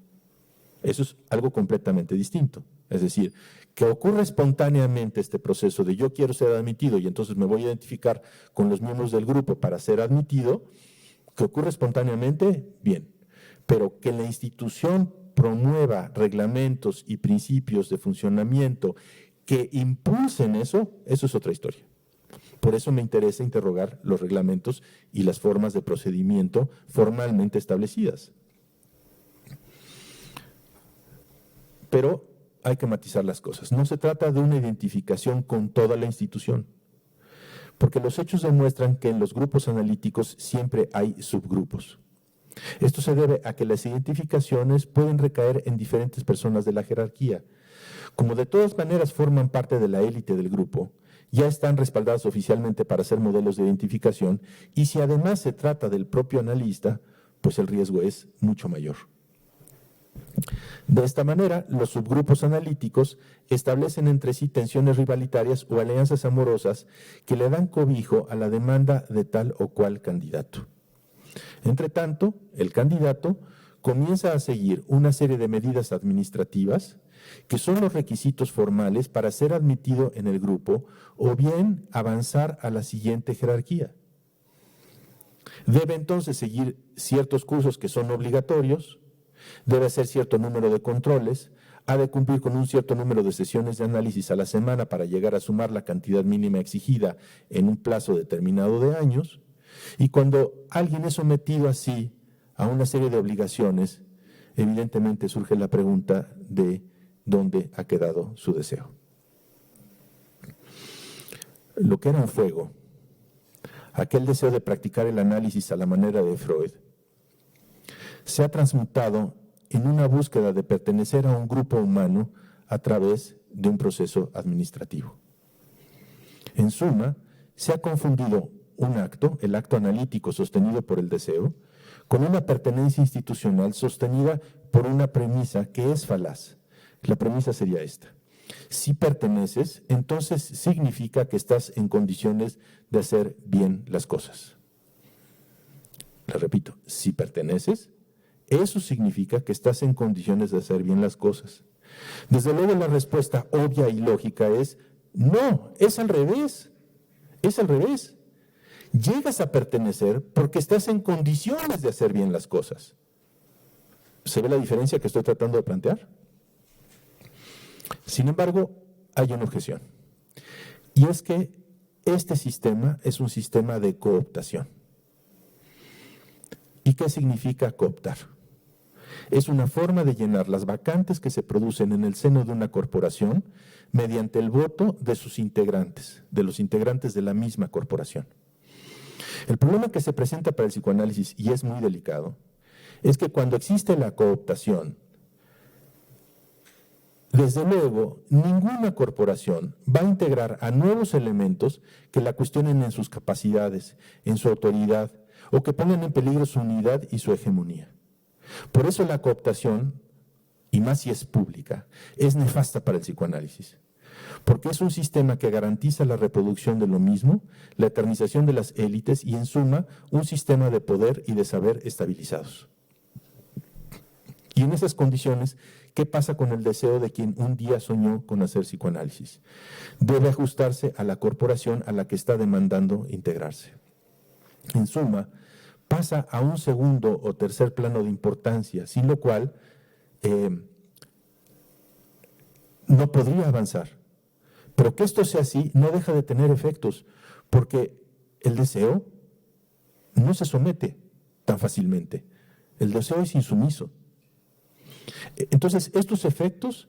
Eso es algo completamente distinto. Es decir, que ocurre espontáneamente este proceso de yo quiero ser admitido y entonces me voy a identificar con los miembros del grupo para ser admitido, que ocurre espontáneamente, bien. Pero que la institución promueva reglamentos y principios de funcionamiento que impulsen eso es otra historia. Por eso me interesa interrogar los reglamentos y las formas de procedimiento formalmente establecidas. Pero hay que matizar las cosas. No se trata de una identificación con toda la institución, porque los hechos demuestran que en los grupos analíticos siempre hay subgrupos. Esto se debe a que las identificaciones pueden recaer en diferentes personas de la jerarquía. Como de todas maneras forman parte de la élite del grupo, ya están respaldadas oficialmente para ser modelos de identificación, y si además se trata del propio analista, pues el riesgo es mucho mayor. De esta manera, los subgrupos analíticos establecen entre sí tensiones rivalitarias o alianzas amorosas que le dan cobijo a la demanda de tal o cual candidato. Entre tanto, el candidato comienza a seguir una serie de medidas administrativas que son los requisitos formales para ser admitido en el grupo o bien avanzar a la siguiente jerarquía. Debe entonces seguir ciertos cursos que son obligatorios, debe hacer cierto número de controles, ha de cumplir con un cierto número de sesiones de análisis a la semana para llegar a sumar la cantidad mínima exigida en un plazo determinado de años, y cuando alguien es sometido así a una serie de obligaciones, evidentemente surge la pregunta de ¿dónde ha quedado su deseo? Lo que era un fuego, aquel deseo de practicar el análisis a la manera de Freud, se ha transmutado en una búsqueda de pertenecer a un grupo humano a través de un proceso administrativo. En suma, se ha confundido un acto, el acto analítico sostenido por el deseo, con una pertenencia institucional sostenida por una premisa que es falaz. La premisa sería esta: Si perteneces, entonces significa que estás en condiciones de hacer bien las cosas. Le repito, si perteneces, eso significa que estás en condiciones de hacer bien las cosas. Desde luego la respuesta obvia y lógica es, no, es al revés, es al revés. Llegas a pertenecer porque estás en condiciones de hacer bien las cosas. ¿Se ve la diferencia que estoy tratando de plantear? Sin embargo, hay una objeción. Y es que este sistema es un sistema de cooptación. ¿Y qué significa cooptar? Es una forma de llenar las vacantes que se producen en el seno de una corporación mediante el voto de sus integrantes, de los integrantes de la misma corporación. El problema que se presenta para el psicoanálisis, y es muy delicado, es que cuando existe la cooptación, desde luego, ninguna corporación va a integrar a nuevos elementos que la cuestionen en sus capacidades, en su autoridad, o que pongan en peligro su unidad y su hegemonía. Por eso la cooptación, y más si es pública, es nefasta para el psicoanálisis, porque es un sistema que garantiza la reproducción de lo mismo, la eternización de las élites y, en suma, un sistema de poder y de saber estabilizados. Y en esas condiciones, ¿qué pasa con el deseo de quien un día soñó con hacer psicoanálisis? Debe ajustarse a la corporación a la que está demandando integrarse. En suma, pasa a un segundo o tercer plano de importancia, sin lo cual no podría avanzar. Pero que esto sea así no deja de tener efectos, porque el deseo no se somete tan fácilmente. El deseo es insumiso. Entonces, estos efectos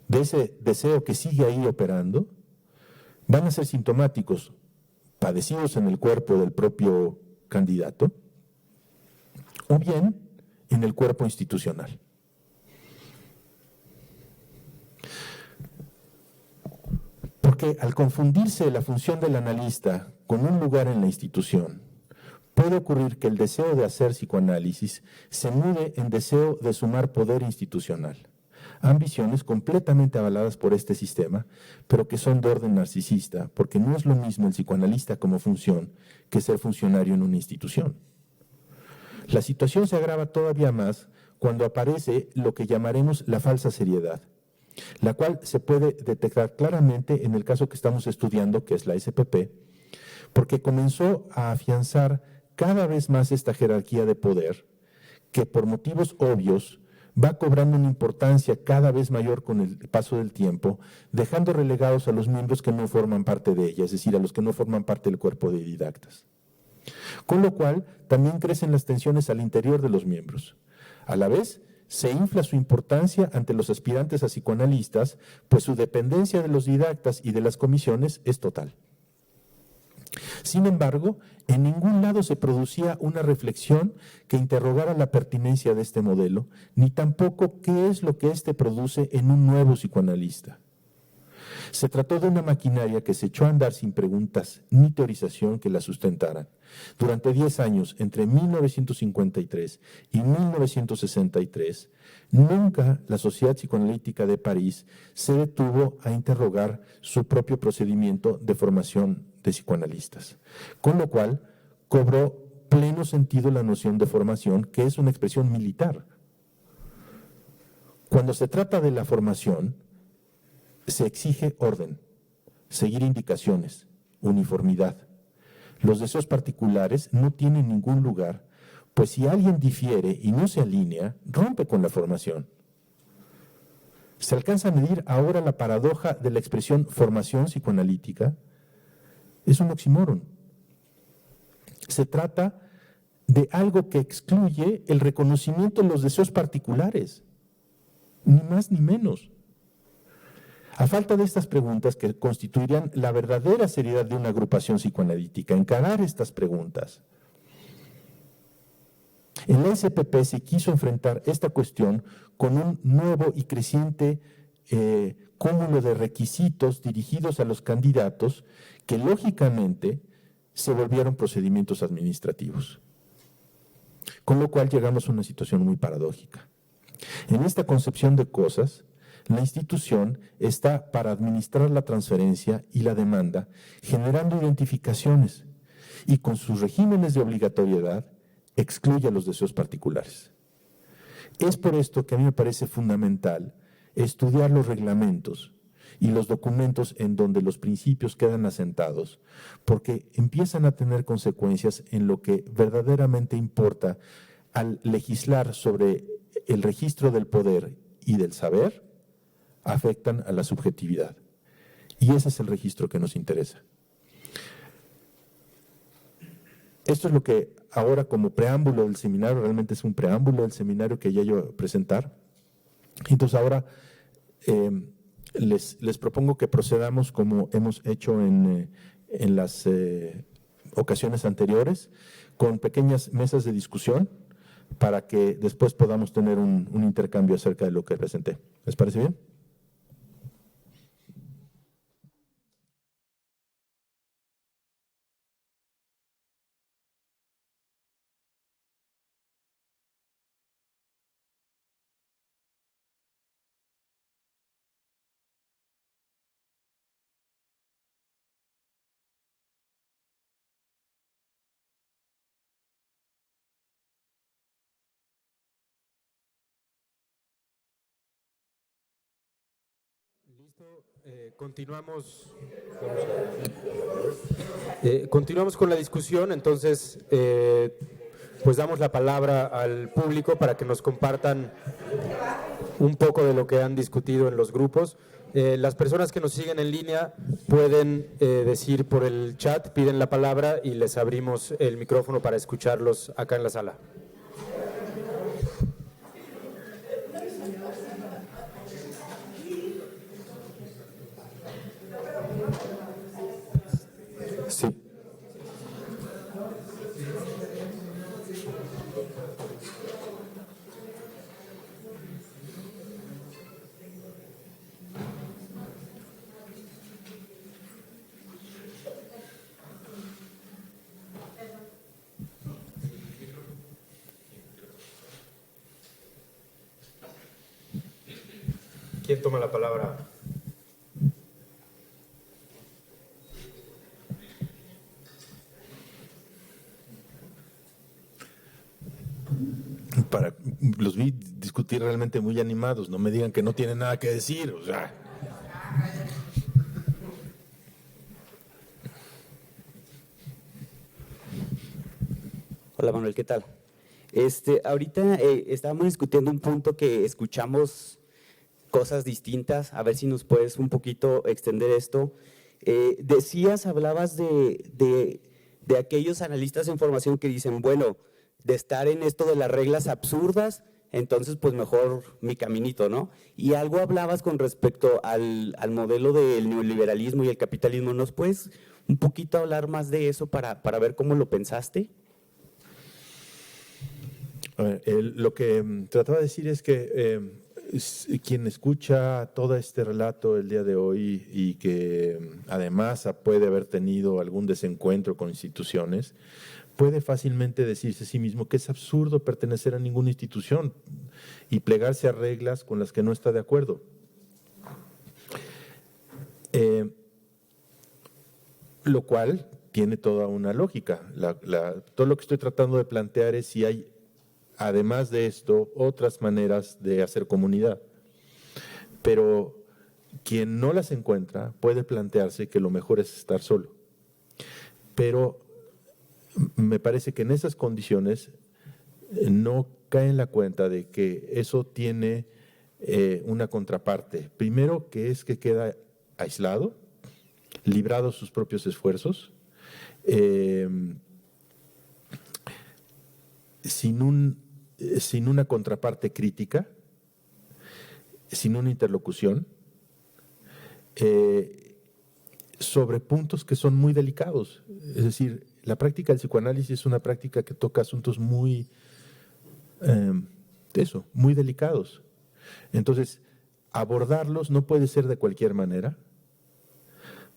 de ese deseo que sigue ahí operando van a ser sintomáticos, padecidos en el cuerpo del propio candidato, o bien en el cuerpo institucional. Porque al confundirse la función del analista con un lugar en la institución, puede ocurrir que el deseo de hacer psicoanálisis se mude en deseo de sumar poder institucional. Ambiciones completamente avaladas por este sistema, pero que son de orden narcisista, porque no es lo mismo el psicoanalista como función que ser funcionario en una institución. La situación se agrava todavía más cuando aparece lo que llamaremos la falsa seriedad, la cual se puede detectar claramente en el caso que estamos estudiando, que es la SPP, porque comenzó a afianzar cada vez más esta jerarquía de poder, que por motivos obvios va cobrando una importancia cada vez mayor con el paso del tiempo, dejando relegados a los miembros que no forman parte de ella, es decir, a los que no forman parte del cuerpo de didactas. Con lo cual, también crecen las tensiones al interior de los miembros. A la vez, se infla su importancia ante los aspirantes a psicoanalistas, pues su dependencia de los didactas y de las comisiones es total. Sin embargo, en ningún lado se producía una reflexión que interrogara la pertinencia de este modelo, ni tampoco qué es lo que éste produce en un nuevo psicoanalista. Se trató de una maquinaria que se echó a andar sin preguntas ni teorización que la sustentaran. Durante 10 años, entre 1953 y 1963, nunca la Sociedad Psicoanalítica de París se detuvo a interrogar su propio procedimiento de formación de psicoanalistas, con lo cual cobró pleno sentido la noción de formación, que es una expresión militar. Cuando se trata de la formación, se exige orden, seguir indicaciones, uniformidad. Los deseos particulares no tienen ningún lugar, pues si alguien difiere y no se alinea, rompe con la formación. Se alcanza a medir ahora la paradoja de la expresión formación psicoanalítica. Es un oxímoron. Se trata de algo que excluye el reconocimiento de los deseos particulares, ni más ni menos. A falta de estas preguntas que constituirían la verdadera seriedad de una agrupación psicoanalítica, encarar estas preguntas. En la SPP se quiso enfrentar esta cuestión con un nuevo y creciente cúmulo de requisitos dirigidos a los candidatos que lógicamente se volvieron procedimientos administrativos. Con lo cual llegamos a una situación muy paradójica. En esta concepción de cosas, La institución está para administrar la transferencia y la demanda, generando identificaciones y con sus regímenes de obligatoriedad excluye a los deseos particulares. Es por esto que a mí me parece fundamental estudiar los reglamentos y los documentos en donde los principios quedan asentados, porque empiezan a tener consecuencias en lo que verdaderamente importa al legislar sobre el registro del poder y del saber, afectan a la subjetividad. Y ese es el registro que nos interesa. Esto es lo que ahora, como preámbulo del seminario, realmente es un preámbulo del seminario que ya yo voy a presentar. Entonces ahora les propongo que procedamos como hemos hecho en las ocasiones anteriores, con pequeñas mesas de discusión, para que después podamos tener un intercambio acerca de lo que presenté. ¿Les parece bien? Listo, continuamos con la discusión. Entonces, pues damos la palabra al público para que nos compartan un poco de lo que han discutido en los grupos. Las personas que nos siguen en línea pueden decir por el chat, piden la palabra y les abrimos el micrófono para escucharlos acá en la sala. Sí. ¿Quién toma la palabra? Los vi discutir realmente muy animados, no me digan que no tienen nada que decir, o sea. Hola Manuel, ¿qué tal? Ahorita estábamos discutiendo un punto que escuchamos cosas distintas, a ver si nos puedes un poquito extender esto. Hablabas de aquellos analistas de información que dicen, bueno, de estar en esto de las reglas absurdas, entonces pues mejor mi caminito, ¿no? Y algo hablabas con respecto al modelo del neoliberalismo y el capitalismo. ¿Nos puedes un poquito hablar más de eso para ver cómo lo pensaste? A ver, lo que trataba de decir es que quien escucha todo este relato el día de hoy y que además puede haber tenido algún desencuentro con instituciones, puede fácilmente decirse a sí mismo que es absurdo pertenecer a ninguna institución y plegarse a reglas con las que no está de acuerdo. Lo cual tiene toda una lógica. Todo lo que estoy tratando de plantear es si hay, además de esto, otras maneras de hacer comunidad. Pero quien no las encuentra puede plantearse que lo mejor es estar solo. Pero me parece que en esas condiciones no cae en la cuenta de que eso tiene una contraparte. Primero, que es que queda aislado, librado sus propios esfuerzos, sin una contraparte crítica, sin una interlocución, sobre puntos que son muy delicados. Es decir, la práctica del psicoanálisis es una práctica que toca asuntos muy delicados. Entonces, abordarlos no puede ser de cualquier manera,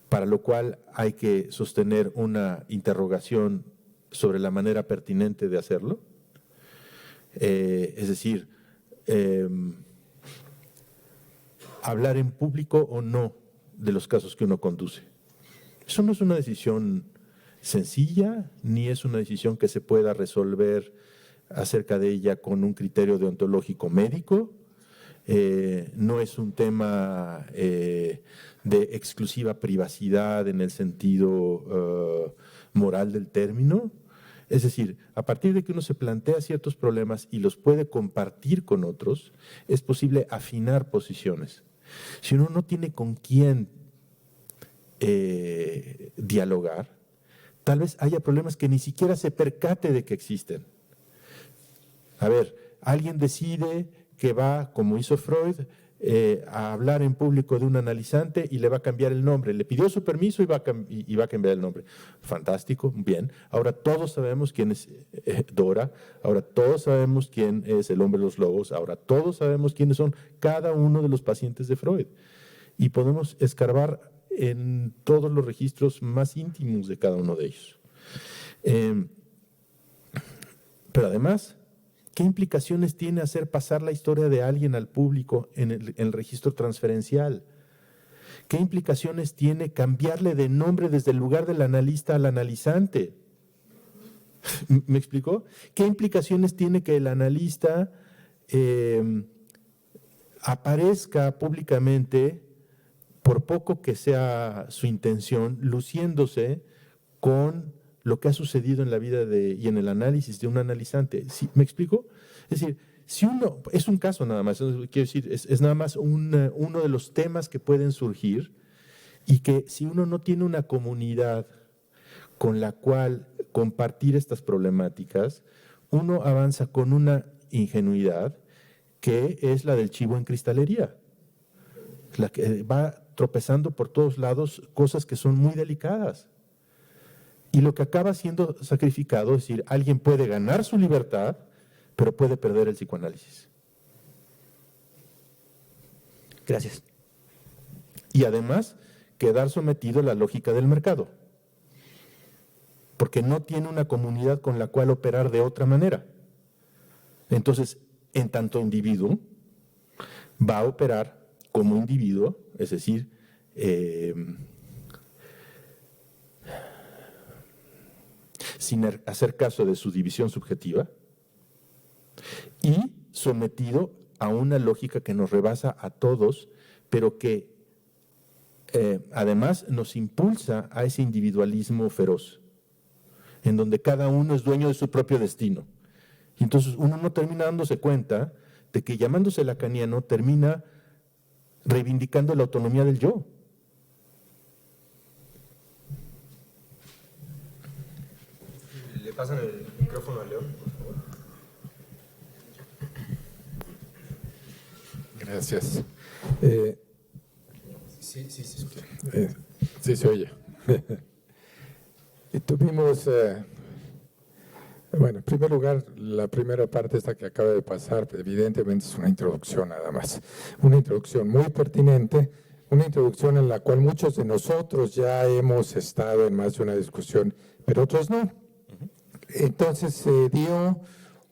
para lo cual hay que sostener una interrogación sobre la manera pertinente de hacerlo. Es decir, hablar en público o no de los casos que uno conduce. Eso no es una decisión sencilla, ni es una decisión que se pueda resolver acerca de ella con un criterio deontológico médico. No es un tema de exclusiva privacidad en el sentido moral del término. Es decir, a partir de que uno se plantea ciertos problemas y los puede compartir con otros, es posible afinar posiciones. Si uno no tiene con quién dialogar, tal vez haya problemas que ni siquiera se percate de que existen. A ver, alguien decide que va, como hizo Freud, a hablar en público de un analizante y le va a cambiar el nombre. Le pidió su permiso y va a cambiar el nombre. Fantástico, bien. Ahora todos sabemos quién es Dora, ahora todos sabemos quién es el hombre de los lobos, ahora todos sabemos quiénes son cada uno de los pacientes de Freud. Y podemos escarbar en todos los registros más íntimos de cada uno de ellos. Pero además, ¿qué implicaciones tiene hacer pasar la historia de alguien al público en el registro transferencial? ¿Qué implicaciones tiene cambiarle de nombre desde el lugar del analista al analizante? ¿Me explicó? ¿Qué implicaciones tiene que el analista aparezca públicamente, por poco que sea su intención, luciéndose con lo que ha sucedido en la vida y en el análisis de un analizante? ¿Sí? ¿Me explico? Es decir, si uno, es un caso nada más, quiero decir, es nada más uno de los temas que pueden surgir, y que si uno no tiene una comunidad con la cual compartir estas problemáticas, uno avanza con una ingenuidad que es la del chivo en cristalería, la que va tropezando por todos lados cosas que son muy delicadas. Y lo que acaba siendo sacrificado, es decir, alguien puede ganar su libertad, pero puede perder el psicoanálisis. Gracias. Y además, quedar sometido a la lógica del mercado, porque no tiene una comunidad con la cual operar de otra manera. Entonces, en tanto individuo, va a operar como individuo, es decir, sin hacer caso de su división subjetiva, y sometido a una lógica que nos rebasa a todos, pero que además nos impulsa a ese individualismo feroz, en donde cada uno es dueño de su propio destino. Y entonces uno no termina dándose cuenta de que, llamándose lacaniano, termina reivindicando la autonomía del yo. Le pasan el micrófono a León, por favor. Gracias. Sí, Sí se oye. Y tuvimos, bueno, en primer lugar, la primera parte esta que acaba de pasar, evidentemente es una introducción nada más. Una introducción muy pertinente, una introducción en la cual muchos de nosotros ya hemos estado en más de una discusión, pero otros no. Entonces se dio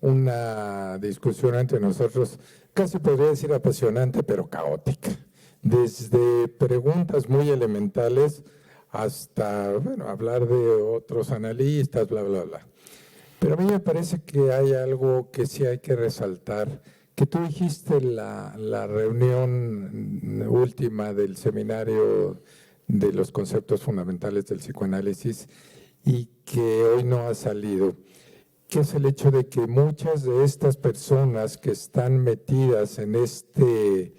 una discusión entre nosotros, casi podría decir apasionante, pero caótica. Desde preguntas muy elementales hasta, bueno, hablar de otros analistas, bla, bla, bla. Pero a mí me parece que hay algo que sí hay que resaltar, que tú dijiste en la reunión última del seminario de los conceptos fundamentales del psicoanálisis, y que hoy no ha salido, que es el hecho de que muchas de estas personas que están metidas en esta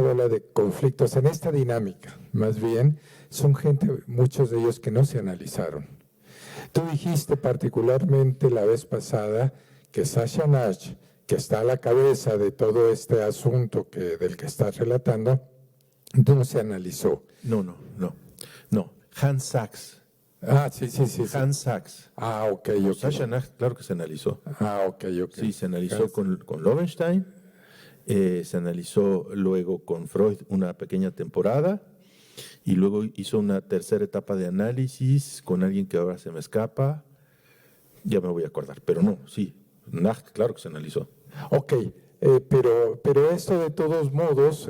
bola de conflictos, en esta dinámica, más bien, son gente, muchos de ellos que no se analizaron. Tú dijiste particularmente la vez pasada que Sasha Nash, que está a la cabeza de todo este asunto del que estás relatando, no se analizó. No. Hans Sachs. Ah, sí. Hans Sachs. Ah, ok. Sasha Nash, claro que se analizó. Ah, ok. Sí, se analizó con Loewenstein, se analizó luego con Freud una pequeña temporada, y luego hizo una tercera etapa de análisis con alguien que ahora se me escapa, ya me voy a acordar, pero no, sí, Nacht, claro que se analizó. Ok, Pero esto de todos modos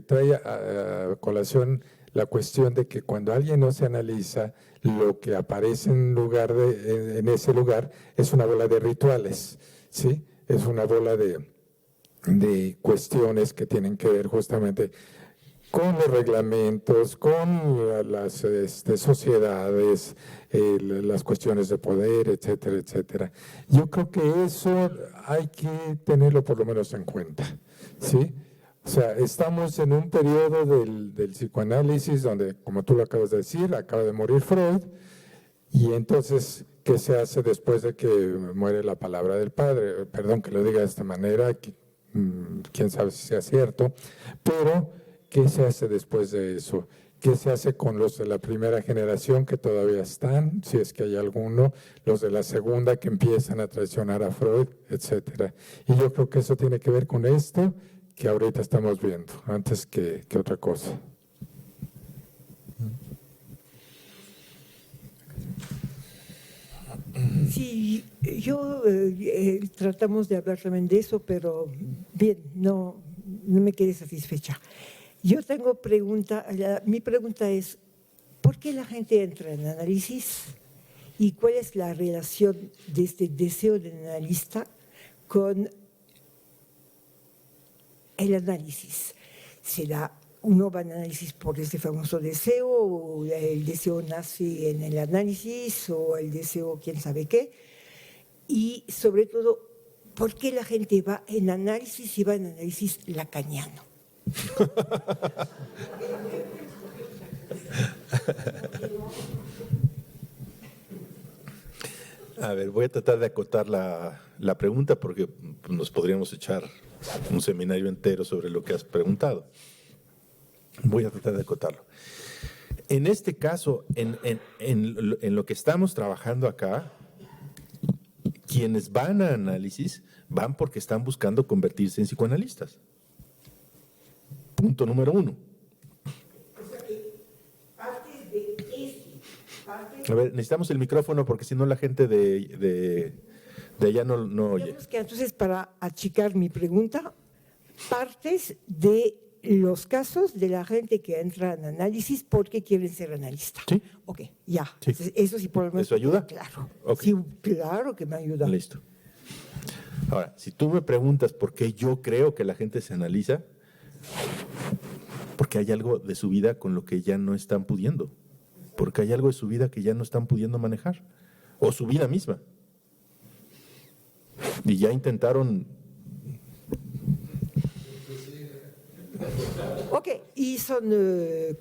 trae a colación la cuestión de que cuando alguien no se analiza, lo que aparece en ese lugar es una bola de rituales, ¿sí? Es una bola de cuestiones que tienen que ver justamente con los reglamentos, con las sociedades, las cuestiones de poder, etcétera, etcétera. Yo creo que eso hay que tenerlo por lo menos en cuenta, ¿sí? O sea, estamos en un periodo del psicoanálisis donde, como tú lo acabas de decir, acaba de morir Freud, y entonces, ¿qué se hace después de que muere la palabra del padre? Perdón que lo diga de esta manera, quién sabe si sea cierto, pero ¿qué se hace después de eso? ¿Qué se hace con los de la primera generación que todavía están, si es que hay alguno, los de la segunda que empiezan a traicionar a Freud, etcétera? Y yo creo que eso tiene que ver con esto que ahorita estamos viendo, antes que otra cosa. Sí, yo tratamos de hablar también de eso, pero bien, no me quedé satisfecha. Yo tengo mi pregunta es, ¿por qué la gente entra en análisis? ¿Y cuál es la relación de este deseo del analista con el análisis? ¿Será uno va al análisis por este famoso deseo, o el deseo nace en el análisis, o el deseo quién sabe qué? Y sobre todo, ¿por qué la gente va en análisis y va en análisis lacaniano? A ver, voy a tratar de acotar la pregunta porque nos podríamos echar un seminario entero sobre lo que has preguntado. Voy a tratar de acotarlo. En este caso, en lo que estamos trabajando acá, quienes van a análisis van porque están buscando convertirse en psicoanalistas. Punto número uno. A ver, necesitamos el micrófono porque si no la gente de allá no oye. Digamos que entonces, para achicar mi pregunta, partes de los casos de la gente que entra en análisis porque quieren ser analista. Sí. Ok, ya. Sí. Entonces, eso sí, por lo menos. ¿Eso ayuda? Claro. Ok. Sí, claro que me ayuda. Listo. Ahora, si tú me preguntas por qué yo creo que la gente se analiza, porque hay algo de su vida con lo que ya no están pudiendo, porque hay algo de su vida que ya no están pudiendo manejar, o su vida misma. Y ya intentaron. Ok, y son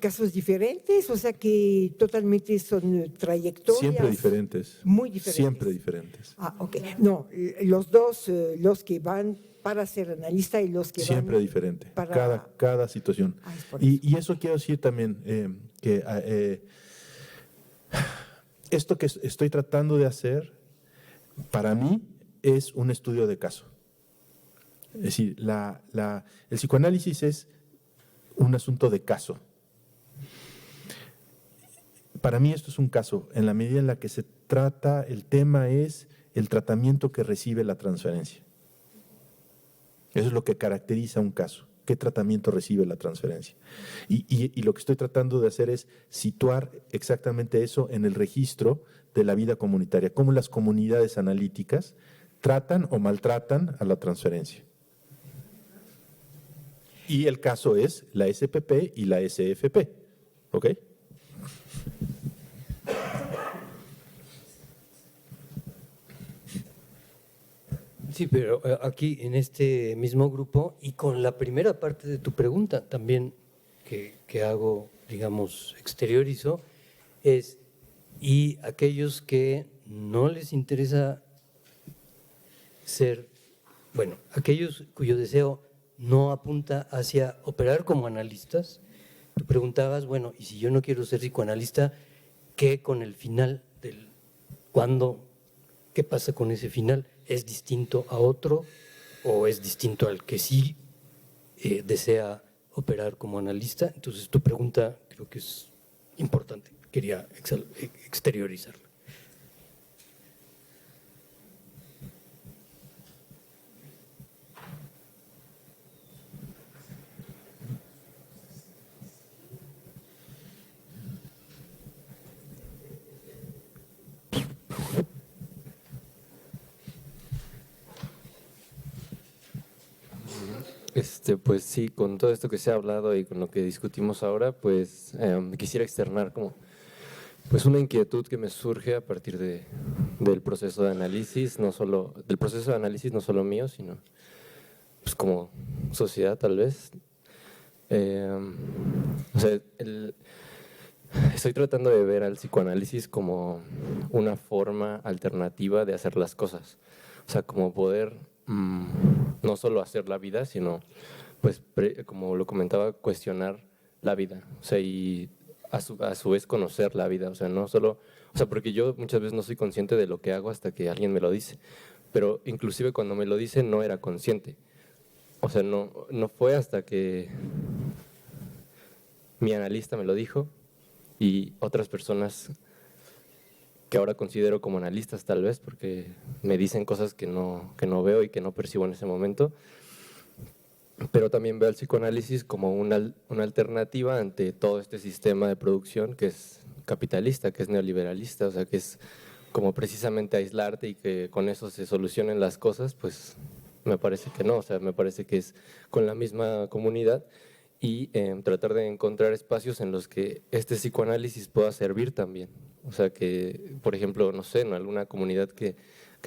casos diferentes, o sea que totalmente son trayectorias. Siempre diferentes. Muy diferentes. Siempre diferentes. Ah, ok. No, los dos, los que van para ser analista y los que Siempre van diferente. para… Cada situación. Ah, es por Y eso quiero decir también, que esto que estoy tratando de hacer, para mí, es un estudio de caso. Es decir, el psicoanálisis es un asunto de caso. Para mí esto es un caso, en la medida en la que se trata, el tema es el tratamiento que recibe la transferencia. Eso es lo que caracteriza un caso. ¿Qué tratamiento recibe la transferencia? Y lo que estoy tratando de hacer es situar exactamente eso en el registro de la vida comunitaria, cómo las comunidades analíticas tratan o maltratan a la transferencia. Y el caso es la SPP y la SFP, ¿ok? Sí, pero aquí en este mismo grupo y con la primera parte de tu pregunta también que hago, digamos, exteriorizo, es, y aquellos que no les interesa ser, bueno, aquellos cuyo deseo no apunta hacia operar como analistas. Tú preguntabas, bueno, y si yo no quiero ser psicoanalista, ¿qué con el final del cuándo? ¿Qué pasa con ese final? ¿Es distinto a otro o es distinto al que sí desea operar como analista? Entonces tu pregunta creo que es importante, quería exteriorizarla. Pues sí, con todo esto que se ha hablado y con lo que discutimos ahora, pues quisiera externar como pues una inquietud que me surge a partir del proceso de análisis, no solo mío, sino pues como sociedad tal vez. O sea, estoy tratando de ver al psicoanálisis como una forma alternativa de hacer las cosas. O sea, como poder no solo hacer la vida, sino, pues, como lo comentaba, cuestionar la vida. O sea, y a su vez conocer la vida. O sea, no solo, o sea, porque yo muchas veces no soy consciente de lo que hago hasta que alguien me lo dice. Pero inclusive cuando me lo dice no era consciente. O sea, no fue hasta que mi analista me lo dijo y otras personas que ahora considero como analistas tal vez, porque me dicen cosas que no veo y que no percibo en ese momento, pero también veo al psicoanálisis como una alternativa ante todo este sistema de producción que es capitalista, que es neoliberalista, o sea, que es como precisamente aislarte y que con eso se solucionen las cosas, pues me parece que no, o sea, me parece que es con la misma comunidad y tratar de encontrar espacios en los que este psicoanálisis pueda servir también. O sea, que, por ejemplo, no sé, en alguna comunidad que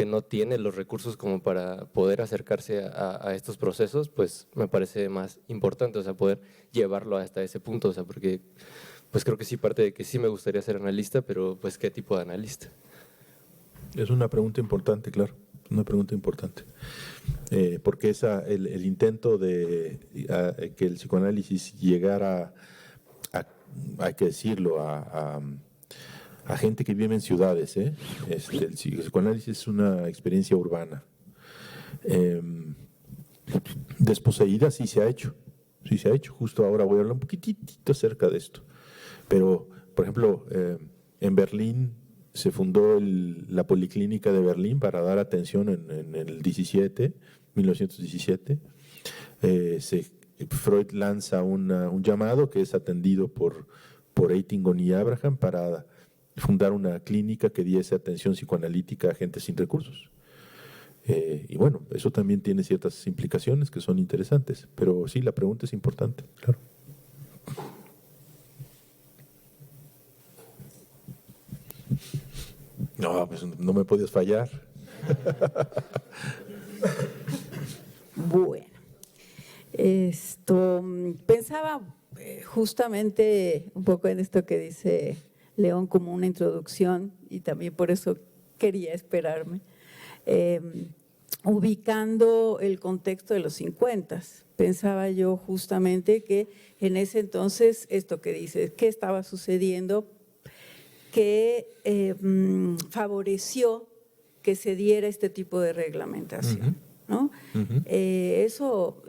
no tiene los recursos como para poder acercarse a estos procesos, pues me parece más importante, o sea, poder llevarlo hasta ese punto, o sea, porque pues creo que sí parte de que sí me gustaría ser analista, pero pues ¿qué tipo de analista? Es una pregunta importante, claro, una pregunta importante. Porque el intento de que el psicoanálisis llegara hay que decirlo, a gente que vive en ciudades. El psicoanálisis es una experiencia urbana. Desposeída sí se ha hecho. Justo ahora voy a hablar un poquitito acerca de esto. Pero, por ejemplo, en Berlín se fundó la Policlínica de Berlín para dar atención en el 1917. Freud lanza un llamado que es atendido por Eitingon y Abraham para fundar una clínica que diese atención psicoanalítica a gente sin recursos. Y bueno, eso también tiene ciertas implicaciones que son interesantes, pero sí, la pregunta es importante, claro. No, pues no me podías fallar. Bueno, pensaba justamente un poco en esto que dice León como una introducción y también por eso quería esperarme, ubicando el contexto de los 50. Pensaba yo justamente que en ese entonces, esto que dice, ¿qué estaba sucediendo? Que favoreció que se diera este tipo de reglamentación, ¿no? Eso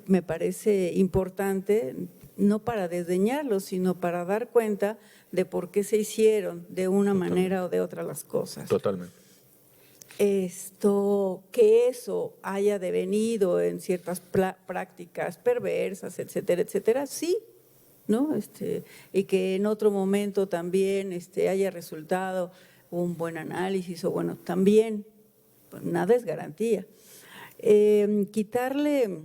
me parece importante, no para desdeñarlo, sino para dar cuenta de por qué se hicieron de una manera o de otra las cosas. Totalmente. Que eso haya devenido en ciertas prácticas perversas, etcétera, etcétera, sí, ¿no? Y que en otro momento también haya resultado un buen análisis, o bueno, también, pues nada es garantía. Quitarle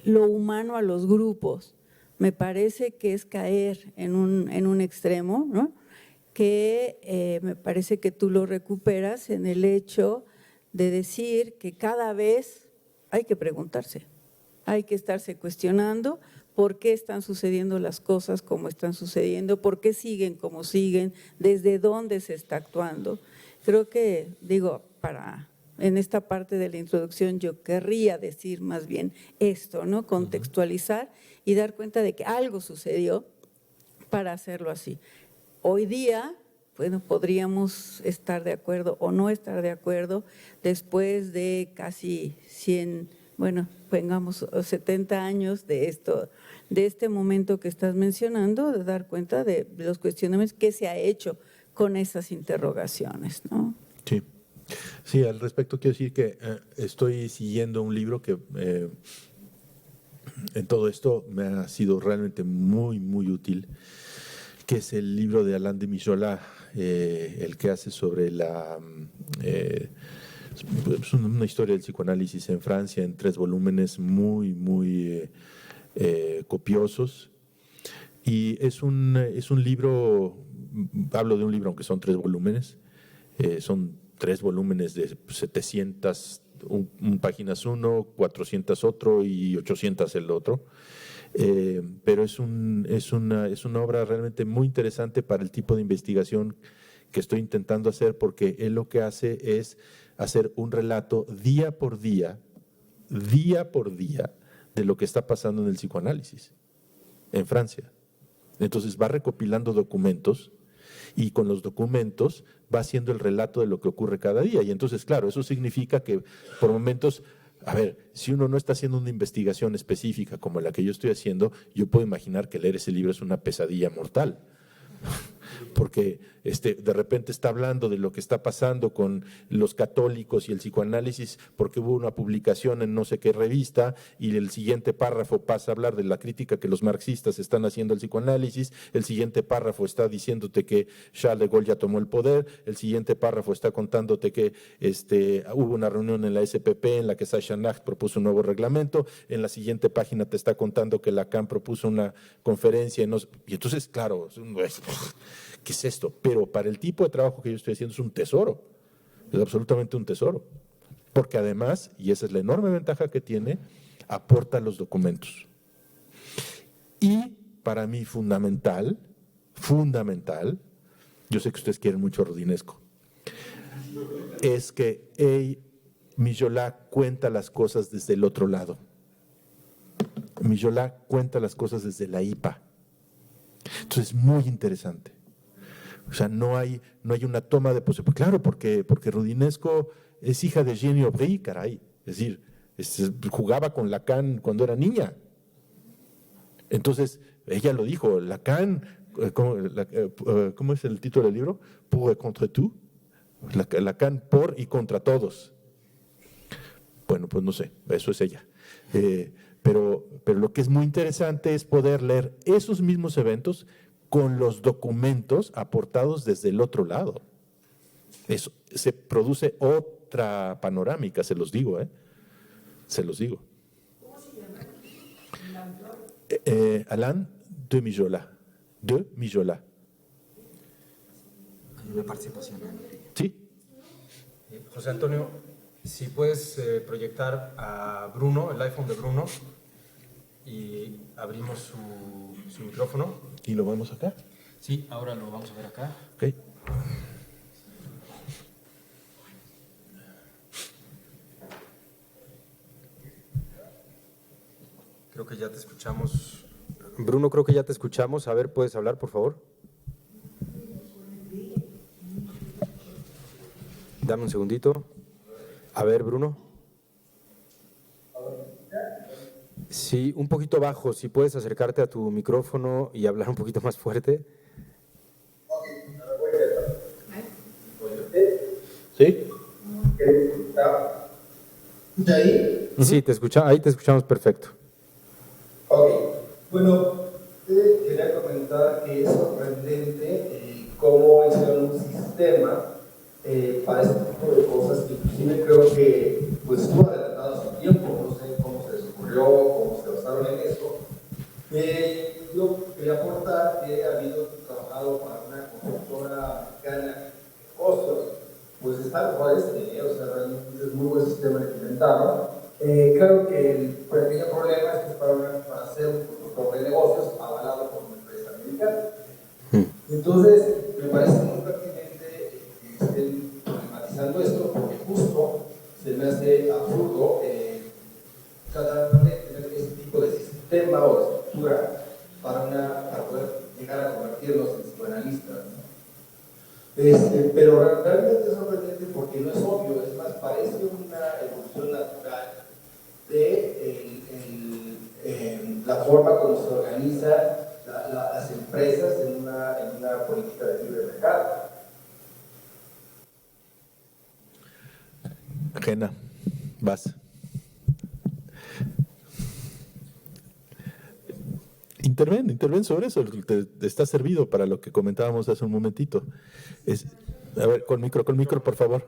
lo humano a los grupos me parece que es caer en un extremo, ¿no? Que me parece que tú lo recuperas en el hecho de decir que cada vez hay que preguntarse, hay que estarse cuestionando por qué están sucediendo las cosas como están sucediendo, por qué siguen como siguen, desde dónde se está actuando. Creo que, en esta parte de la introducción yo querría decir más bien esto, ¿no? Contextualizar y dar cuenta de que algo sucedió para hacerlo así. Hoy día, bueno, podríamos estar de acuerdo o no estar de acuerdo después de casi 100, bueno, pongamos 70 años de este momento que estás mencionando, de dar cuenta de los cuestionamientos que se ha hecho con esas interrogaciones, ¿no? Sí. Sí, al respecto quiero decir que estoy siguiendo un libro que en todo esto me ha sido realmente muy, muy útil, que es el libro de Alain de Mijola, el que hace sobre Es una historia del psicoanálisis en Francia en 3 volúmenes muy copiosos. Y es un libro, hablo de un libro aunque son 3 volúmenes, son 3 volúmenes de 700 páginas uno, 400 otro y 800 el otro. Pero es una obra realmente muy interesante para el tipo de investigación que estoy intentando hacer, porque él lo que hace es hacer un relato día por día, de lo que está pasando en el psicoanálisis en Francia. Entonces va recopilando documentos y con los documentos va haciendo el relato de lo que ocurre cada día. Y entonces, claro, eso significa que por momentos, a ver, si uno no está haciendo una investigación específica como la que yo estoy haciendo, yo puedo imaginar que leer ese libro es una pesadilla mortal. Porque de repente está hablando de lo que está pasando con los católicos y el psicoanálisis, porque hubo una publicación en no sé qué revista, y el siguiente párrafo pasa a hablar de la crítica que los marxistas están haciendo al psicoanálisis, el siguiente párrafo está diciéndote que Charles de Gaulle ya tomó el poder, el siguiente párrafo está contándote que hubo una reunión en la SPP en la que Sasha Nacht propuso un nuevo reglamento, en la siguiente página te está contando que Lacan propuso una conferencia, y entonces, claro, ¿qué es esto? Pero para el tipo de trabajo que yo estoy haciendo es un tesoro, es absolutamente un tesoro, porque además, y esa es la enorme ventaja que tiene, aporta los documentos. Y para mí fundamental, yo sé que ustedes quieren mucho a Rodinesco, es que Mijola cuenta las cosas desde el otro lado. Mijola cuenta las cosas desde la IPA. Entonces es muy interesante. O sea, no hay una toma de posición. Claro, porque Rodinesco es hija de Jeanne Aubry, caray. Es decir, jugaba con Lacan cuando era niña. Entonces, ella lo dijo, Lacan, ¿cómo es el título del libro? Pour et contre tout. Lacan por y contra todos. Bueno, pues no sé, eso es ella. Pero lo que es muy interesante es poder leer esos mismos eventos con los documentos aportados desde el otro lado. Eso, se produce otra panorámica, se los digo, se los digo. ¿Cómo se llama el autor? Alain de Mijola. Hay una participación. Sí. José Antonio, si puedes proyectar a Bruno, el iPhone de Bruno, y abrimos su micrófono. ¿Y lo vemos acá? Sí, ahora lo vamos a ver acá. Ok. Creo que ya te escuchamos. Bruno, creo que ya te escuchamos. A ver, ¿puedes hablar, por favor? Dame un segundito. A ver, Bruno. Sí, un poquito bajo. Si puedes acercarte a tu micrófono y hablar un poquito más fuerte. ¿Sí? ¿Está ahí? Sí, ahí te escuchamos perfecto. Ok. Bueno, quería comentar que es sorprendente cómo hicieron un sistema para este tipo de cosas, que inclusive creo que pues estuvo adelantado a su tiempo, no sé cómo se les ocurrió, cómo se basaron en eso. Yo quería aportar que habiendo trabajado para una constructora mexicana de costos, pues está mejor o sea, realmente es muy buen sistema que implementaron. Claro que el pequeño problema es que para hacer un constructor de negocios avalado por una empresa americana. Entonces, me parece muy pertinente que estén problematizando esto, porque justo se me hace absurdo tratar de tener este tipo de sistema o de estructura para poder llegar a convertirnos en psicoanalistas, ¿no? Pero realmente es sorprendente porque no es obvio, es más, parece una evolución natural de la forma como se organizan las empresas en una política de libre mercado. Gena, vas. Interven sobre eso, te está servido para lo que comentábamos hace un momentito. A ver, con micro, por favor.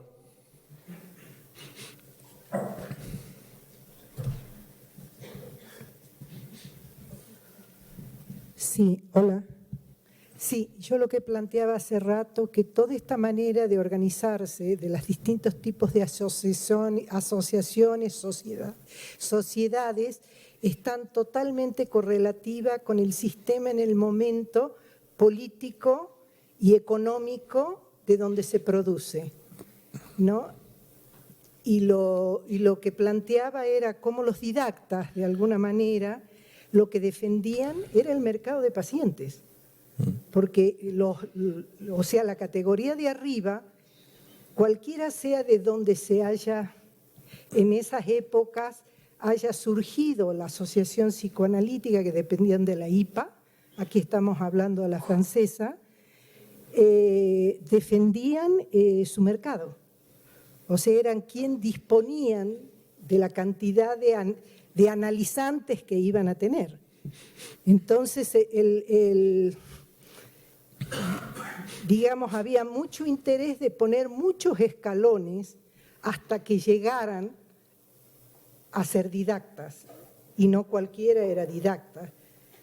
Sí, hola. Sí, yo lo que planteaba hace rato, que toda esta manera de organizarse de los distintos tipos de asociaciones, sociedades, están totalmente correlativas con el sistema en el momento político y económico de donde se produce, ¿no? Y lo que planteaba era cómo los didactas, de alguna manera, lo que defendían era el mercado de pacientes. Porque, o sea, la categoría de arriba, cualquiera sea de donde se haya, en esas épocas, haya surgido la asociación psicoanalítica que dependían de la IPA, aquí estamos hablando de la francesa, defendían su mercado. O sea, eran quienes disponían de la cantidad de analizantes que iban a tener. Entonces, digamos, había mucho interés de poner muchos escalones hasta que llegaran a ser didactas, y no cualquiera era didacta.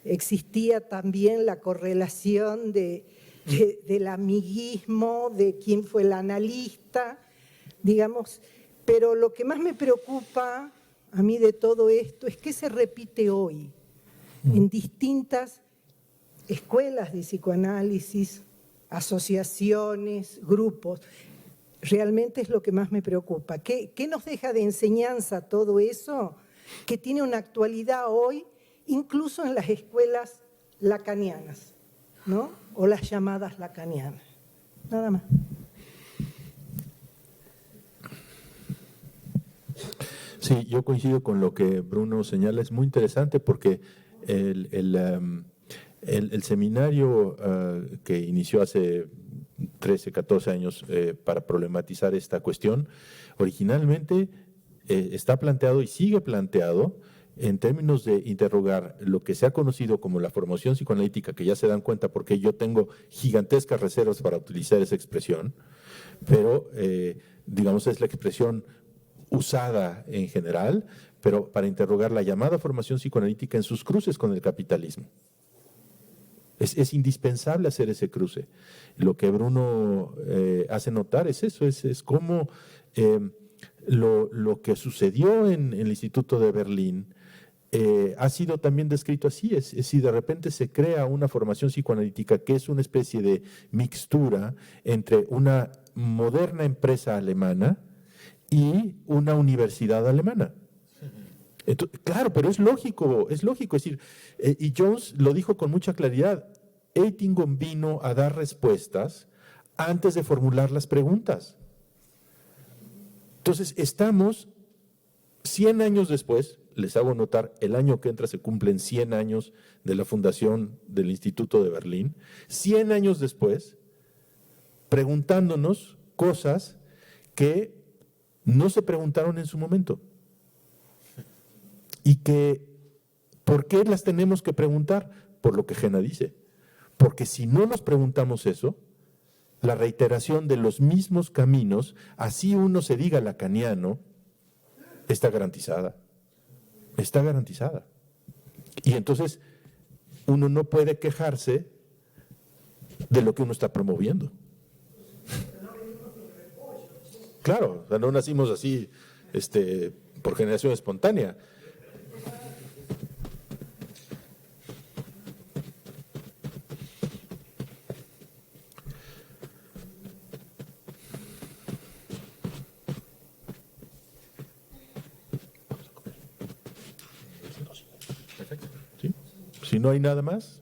Existía también la correlación del amiguismo, de quién fue el analista, digamos, pero lo que más me preocupa a mí de todo esto es que se repite hoy en distintas escuelas de psicoanálisis, asociaciones, grupos. Realmente es lo que más me preocupa. ¿Qué nos deja de enseñanza todo eso? Que tiene una actualidad hoy, incluso en las escuelas lacanianas, ¿no? O las llamadas lacanianas. Nada más. Sí, yo coincido con lo que Bruno señala. Es muy interesante porque el seminario que inició hace 13, 14 años para problematizar esta cuestión, originalmente está planteado y sigue planteado en términos de interrogar lo que se ha conocido como la formación psicoanalítica, que ya se dan cuenta porque yo tengo gigantescas reservas para utilizar esa expresión, pero digamos es la expresión usada en general, pero para interrogar la llamada formación psicoanalítica en sus cruces con el capitalismo. Es indispensable hacer ese cruce. Lo que Bruno hace notar es eso, es cómo lo que sucedió en el Instituto de Berlín ha sido también descrito así, es si de repente se crea una formación psicoanalítica que es una especie de mixtura entre una moderna empresa alemana y una universidad alemana. Entonces, claro, pero es lógico, es decir, y Jones lo dijo con mucha claridad, Eitingon vino a dar respuestas antes de formular las preguntas. Entonces, estamos 100 años después, les hago notar, el año que entra se cumplen 100 años de la fundación del Instituto de Berlín, 100 años después, preguntándonos cosas que no se preguntaron en su momento. Y que, ¿por qué las tenemos que preguntar? Por lo que Jena dice. Porque si no nos preguntamos eso, la reiteración de los mismos caminos, así uno se diga lacaniano, está garantizada. Está garantizada. Y entonces, uno no puede quejarse de lo que uno está promoviendo. Claro, o sea, no nacimos así por generación espontánea. ¿Sí? Si no hay nada más.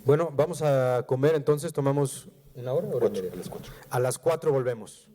Bueno, vamos a comer entonces, tomamos una hora, hora y media. A las 4 volvemos.